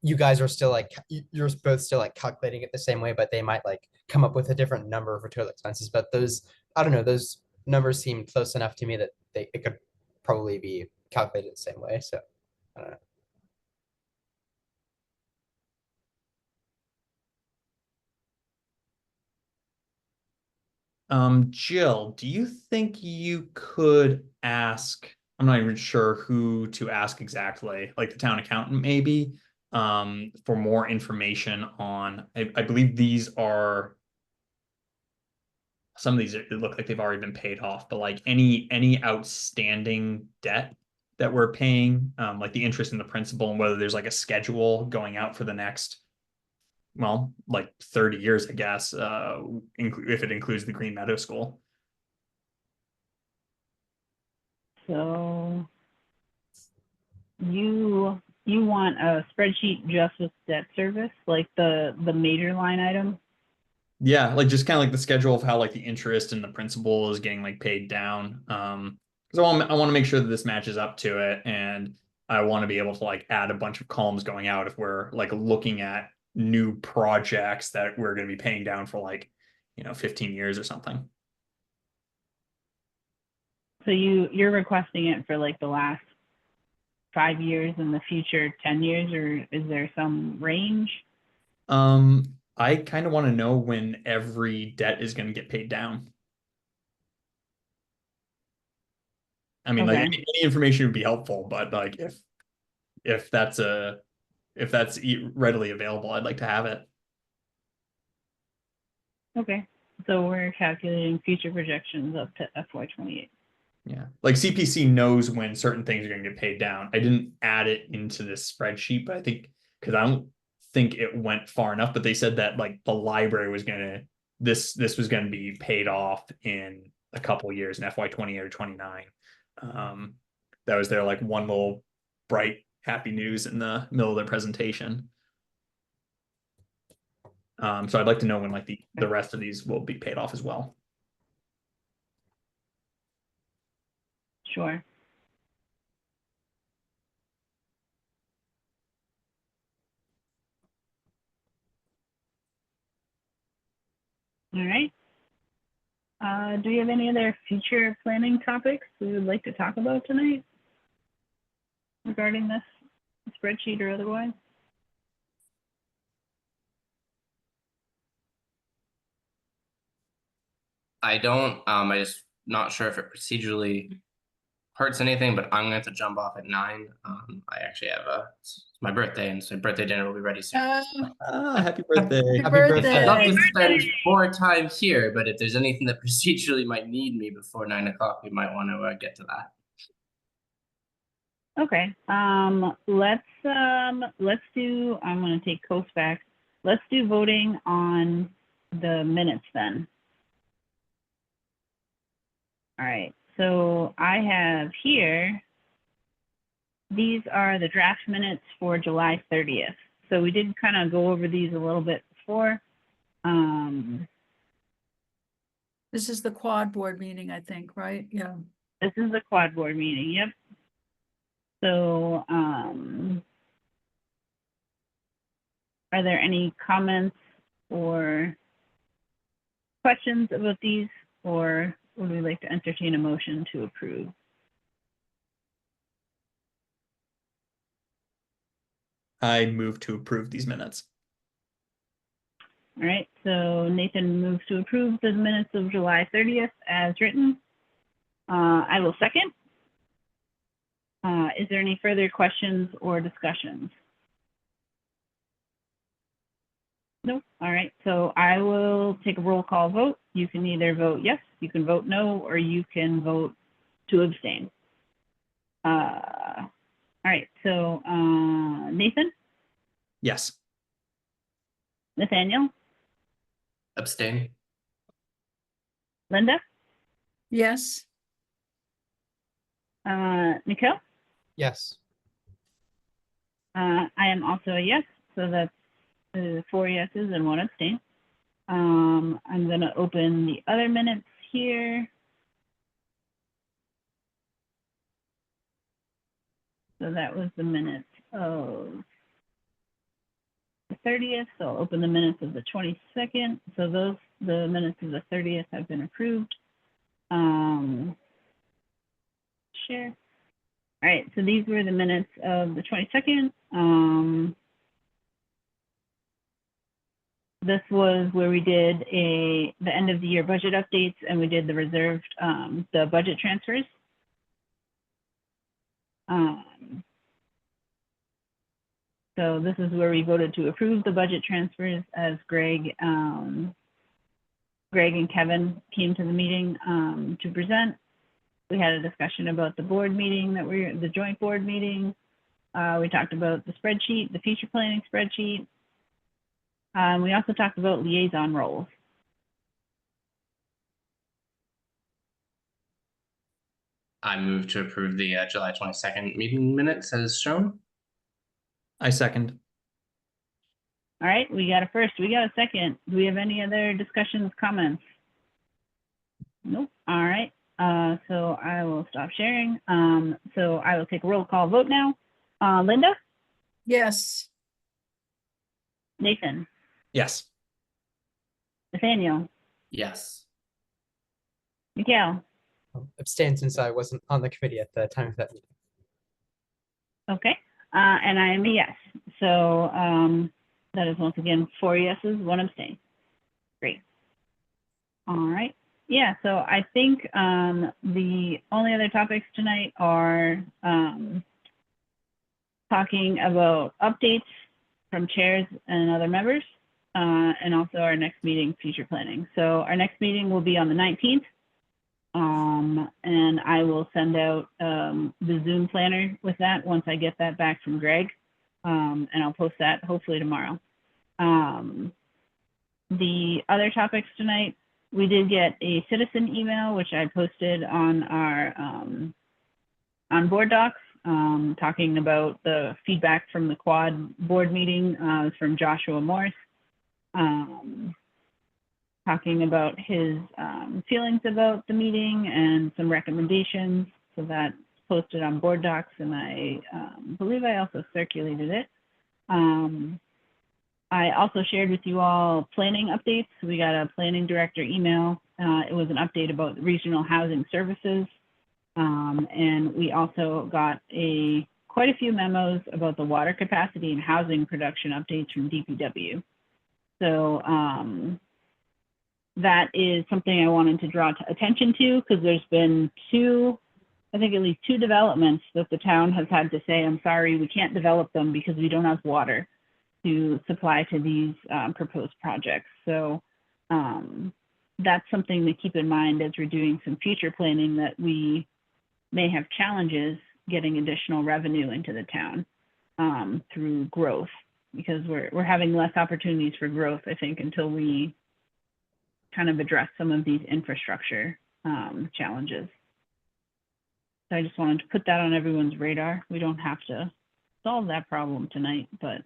you guys are still like you're both still like calculating it the same way, but they might like come up with a different number for total expenses. But those, I don't know, those numbers seem close enough to me that it could probably be calculated the same way. So I don't know. Jill, do you think you could ask? I'm not even sure who to ask exactly, like the town accountant maybe, for more information on. I believe these are some of these look like they've already been paid off, but like any outstanding debt that we're paying, like the interest and the principal, and whether there's like a schedule going out for the next, well, like 30 years, I guess, if it includes the Green Meadow School. So you want a spreadsheet just with debt service, like the major line item? Yeah, like just kind of like the schedule of how like the interest and the principal is getting like paid down. Because I want to make sure that this matches up to it, and I want to be able to like add a bunch of columns going out if we're like looking at new projects that we're going to be paying down for like, 15 years or something. So you're requesting it for like the last 5 years and the future 10 years, or is there some range? I kind of want to know when every debt is going to get paid down. I mean, like Okay. any information would be helpful, but like if that's readily available, I'd like to have it. Okay. So we're calculating future projections up to FY28. Yeah, like CPC knows when certain things are going to get paid down. I didn't add it into this spreadsheet, but I think because I don't think it went far enough. But they said that like the library was gonna this was going to be paid off in a couple years in FY28 or 29. That was their like one little bright happy news in the middle of their presentation. So I'd like to know when like the rest of these will be paid off as well. Sure. All right. Do we have any other future planning topics we would like to talk about tonight regarding this spreadsheet or otherwise? I don't, I just not sure if it procedurally hurts anything, but I'm gonna have to jump off at 9. I actually have it's my birthday, and so birthday dinner will be ready soon. Happy birthday. Happy birthday. I'd love to Birthday. spend more time here, but if there's anything that procedurally might need me before 9 o'clock, we might want to get to that. Okay. Let's do. I'm going to take Coast back. Let's do voting on the minutes then. All right. So I have here. These are the draft minutes for July 30th. So we did kind of go over these a little bit before. This is the quad board meeting, I think, right? Yeah. This is the quad board meeting, yep. So, are there any comments or questions about these, or would we like to entertain a motion to approve? I move to approve these minutes. All right, so Nathan moves to approve the minutes of July 30th as written. I will second. Is there any further questions or discussions? Nope. All right, so I will take a roll call vote. You can either vote yes, you can vote no, or you can vote to abstain. All right, so Nathan, Yes. Nathaniel, Abstain. Linda, Yes. Mikhail? Yes. I am also a yes, so that's 4 yeses and 1 abstain. I'm going to open the other minutes here. So that was the minutes of the 30th. So I'll open the minutes of the 22nd. So the minutes of the 30th have been approved. Share. All right, so these were the minutes of the 22nd. This was where we did the end of the year budget updates, and we did the reserved, the budget transfers. So this is where we voted to approve the budget transfers as Greg and Kevin came to the meeting to present. We had a discussion about the board meeting the joint board meeting. We talked about the spreadsheet, the future planning spreadsheet. We also talked about liaison roles. I move to approve the July 22nd meeting minutes as shown. I second. All right, we got a first, we got a second. Do we have any other discussions, comments? Nope. All right. So I will stop sharing. So I will take a roll call vote now. Linda, Yes. Nathan, Yes. Nathaniel, Yes. Mikhail. Abstain since I wasn't on the committee at the time of that meeting. Okay. And I am a yes. So that is once again 4 yeses, 1 abstain. Great. All right. Yeah, so I think the only other topics tonight are talking about updates from chairs and other members, and also our next meeting, future planning. So our next meeting will be on the 19th, and I will send out the Zoom planner with that once I get that back from Greg, and I'll post that hopefully tomorrow. The other topics tonight, we did get a citizen email, which I posted on our on board docs, talking about the feedback from the quad board meeting from Joshua Morris, talking about his feelings about the meeting and some recommendations. So that's posted on board docs, and I believe I also circulated it. I also shared with you all planning updates. We got a planning director email. It was an update about regional housing services. And we also got quite a few memos about the water capacity and housing production updates from DPW. So that is something I wanted to draw attention to, because there's been I think at least two developments that the town has had to say, I'm sorry, we can't develop them because we don't have water to supply to these proposed projects. So that's something to keep in mind as we're doing some future planning, that we may have challenges getting additional revenue into the town through growth, because we're having less opportunities for growth, I think, until we kind of address some of these infrastructure challenges. So I just wanted to put that on everyone's radar. We don't have to solve that problem tonight, but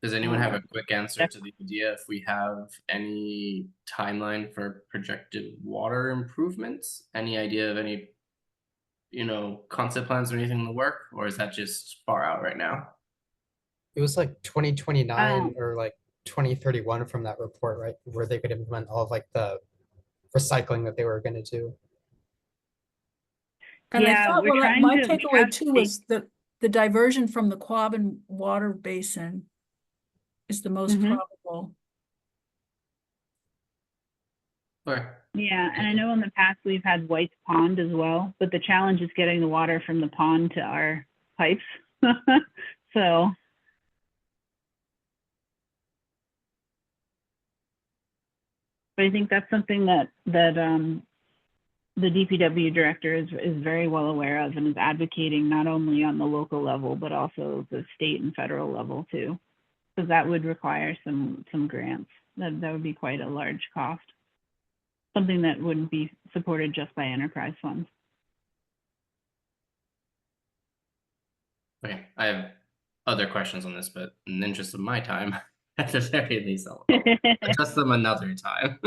Does anyone have a quick answer Yep. to the idea if we have any timeline for projected water improvements? Any idea of any, concept plans or anything in the work, or is that just far out right now? It was like 2029 Um, or like 2031 from that report, right? Where they could implement all of like the recycling that they were gonna do. And I Yeah, thought, we're well, trying my to- we takeaway have too to- was the diversion from the Quabbin Water Basin is the most Mhm. probable. Okay. Yeah, and I know in the past we've had White's Pond as well, but the challenge is getting the water from the pond to our pipes. So, but I think that's something that the DPW director is very well aware of and is advocating not only on the local level but also the state and federal level too, because that would require some grants. That would be quite a large cost. Something that wouldn't be supported just by enterprise funds. Okay, I have other questions on this, but in the interest of my time, at the very least, I'll address them another time.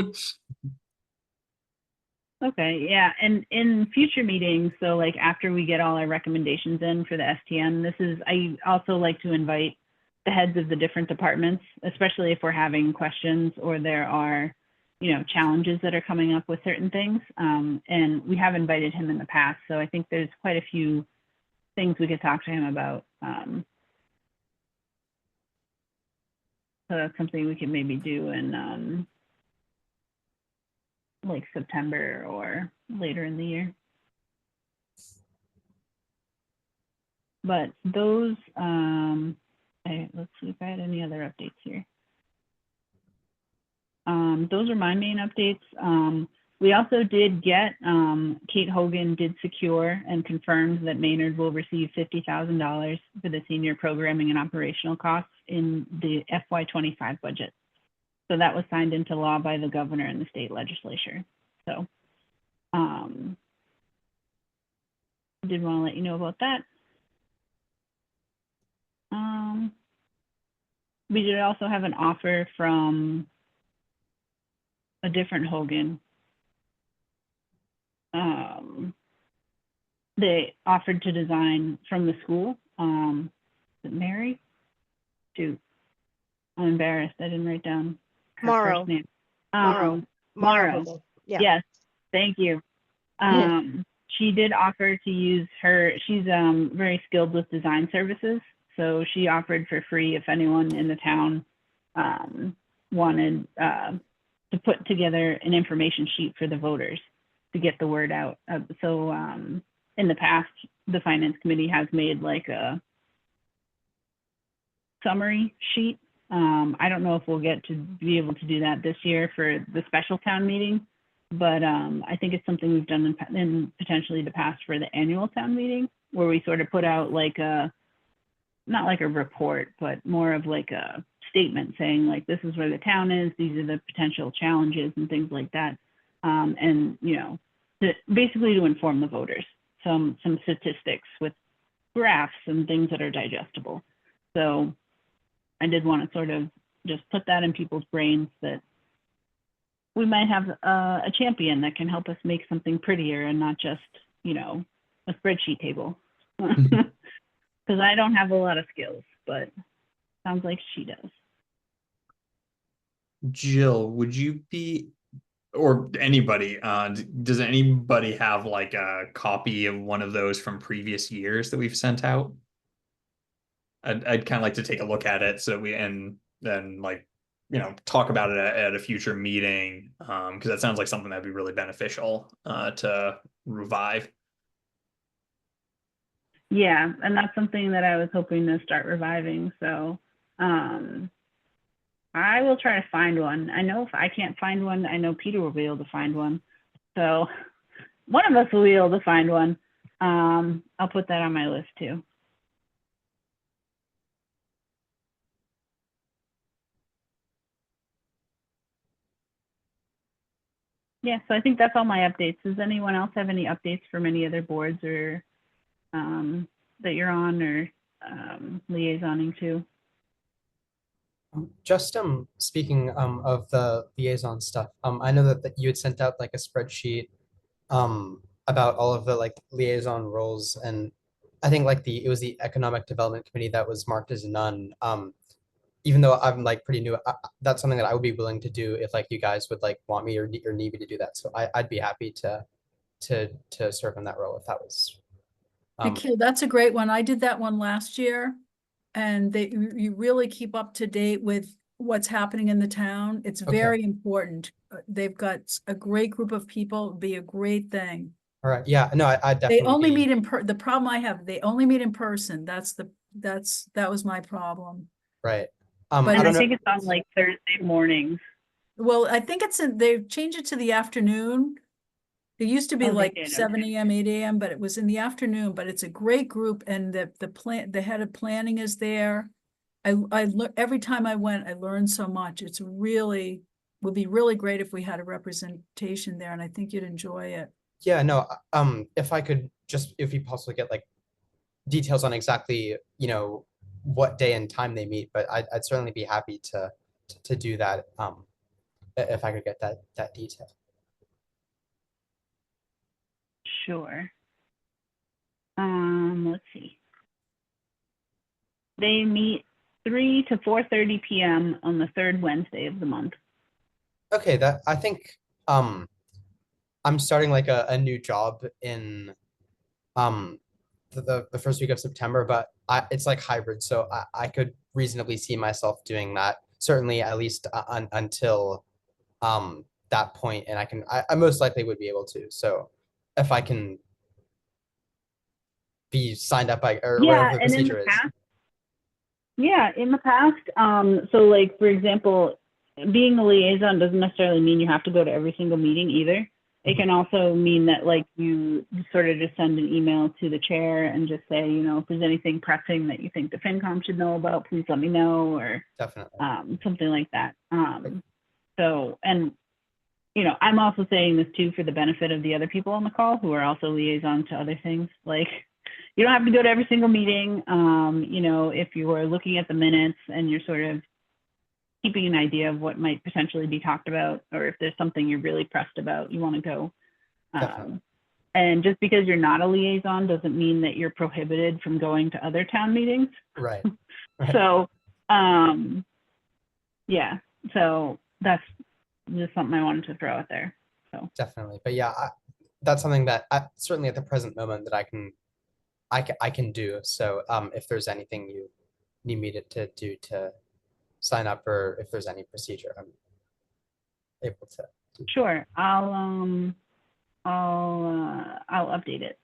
Okay, yeah, and in future meetings, so like after we get all our recommendations in for the STN, I also like to invite the heads of the different departments, especially if we're having questions or there are, challenges that are coming up with certain things. And we have invited him in the past, so I think there's quite a few things we could talk to him about. So that's something we can maybe do in like September or later in the year. But those, let's see if I had any other updates here. Those are my main updates. We also did get, Kate Hogan did secure and confirmed that Maynard will receive $50,000 for the senior programming and operational costs in the FY25 budget. So that was signed into law by the governor and the state legislature. So did want to let you know about that. We did also have an offer from a different Hogan. They offered to design from the school. Is it Mary? Shoot, I'm embarrassed. I didn't write down her Morrow. first name. Morrow. Morrow. Hogan. Yeah. Yes, thank you. She did offer to use her. She's very skilled with design services, so she offered for free if anyone in the town wanted to put together an information sheet for the voters to get the word out. So in the past, the finance committee has made like a summary sheet. I don't know if we'll get to be able to do that this year for the special town meeting, but I think it's something we've done in potentially the past for the annual town meeting, where we sort of put out like not like a report, but more of like a statement saying like, this is where the town is, these are the potential challenges and things like that. And, basically to inform the voters, some statistics with graphs and things that are digestible. So I did want to sort of just put that in people's brains that we might have a champion that can help us make something prettier and not just, a spreadsheet table. Because I don't have a lot of skills, but sounds like she does. Jill, would you be, or anybody, does anybody have like a copy of one of those from previous years that we've sent out? I'd kind of like to take a look at it so and then like, talk about it at a future meeting, because that sounds like something that'd be really beneficial to revive. Yeah, and that's something that I was hoping to start reviving. So I will try to find one. I know if I can't find one, I know Peter will be able to find one. So one of us will be able to find one. I'll put that on my list too. Yeah, so I think that's all my updates. Does anyone else have any updates from any other boards or that you're on or liaisoning to? Just speaking of the liaison stuff, I know that you had sent out like a spreadsheet about all of the like liaison roles, and I think like it was the Economic Development Committee that was marked as none. Even though I'm like pretty new, that's something that I would be willing to do if like you guys would like want me or need me to do that. So I'd be happy to serve in that role if that was. Nikhil, that's a great one. I did that one last year. And you really keep up to date with what's happening in the town. It's Okay. very important. They've got a great group of people. It'd be a great thing. All right. Yeah. No, I They definitely. only meet the problem I have, they only meet in person. That was my problem. Right. But I And I don't know. think it's on like Thursday mornings. Well, I think they've changed it to the afternoon. It used to be Oh, they like did, okay. 7 AM, 8 AM, but it was in the afternoon, but it's a great group and the head of planning is there. Every time I went, I learned so much. Would be really great if we had a representation there and I think you'd enjoy it. Yeah. No. If I could just, if you possibly get like details on exactly, what day and time they meet, but I'd certainly be happy to do that. If I could get that detail. Sure. Let's see. They meet 3 to 4:30 p.m. on the third Wednesday of the month. Okay, that I think I'm starting like a new job in the first week of September, but it's like hybrid, so I could reasonably see myself doing that, certainly at least until that point, and I most likely would be able to. So if I can be signed up by or Yeah, whatever the and in the procedure is. past, in the past, so like for example, being a liaison doesn't necessarily mean you have to go to every single meeting either. It can also mean that like you sort of just send an email to the chair and just say, if there's anything pressing that you think the FinCom should know about, please let me know, or Definitely. something like that. So, and I'm also saying this too for the benefit of the other people on the call who are also liaison to other things. Like, you don't have to go to every single meeting. If you are looking at the minutes and you're sort of keeping an idea of what might potentially be talked about, or if there's something you're really pressed about, you want to go. Definitely. And just because you're not a liaison doesn't mean that you're prohibited from going to other town meetings. Right. So, yeah, so that's just something I wanted to throw out there. So Definitely. But yeah, that's something that certainly at the present moment that I can do. So if there's anything you need me to do to sign up, or if there's any procedure, I'm able to. sure, I'll update it.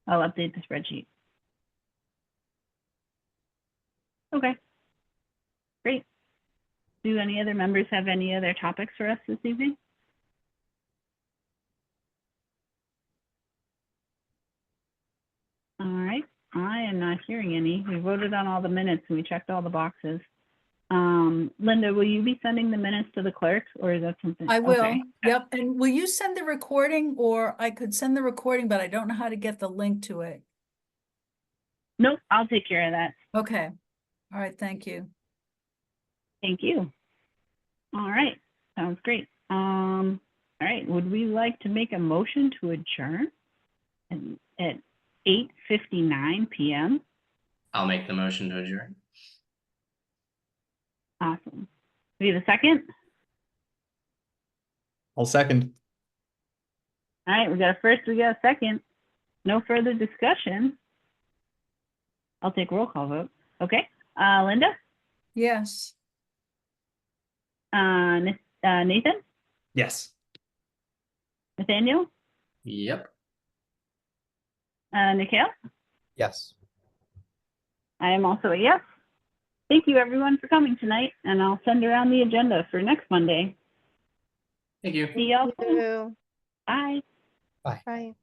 I'll update the spreadsheet. Okay, great. Do any other members have any other topics for us this evening? All right, I am not hearing any. We voted on all the minutes and we checked all the boxes. Linda, will you be sending the minutes to the clerk, or is that something? I will, Okay. yep. And will you send the recording, or I could send the recording, but I don't know how to get the link to it. Nope, I'll take care of that. Okay, all right, thank you. Thank you. All right, sounds great. All right, would we like to make a motion to adjourn at 8:59 p.m.? I'll make the motion to adjourn. Awesome. We have a second? I'll second. All right, we got a first, we got a second. No further discussion. I'll take roll call vote. Okay, Linda? Yes. Nathan? Yes. Nathaniel? Yep. Nikhil? Yes. I am also a yes. Thank you everyone for coming tonight, and I'll send around the agenda for next Monday. Thank you. See y'all You soon. too. Bye. Bye.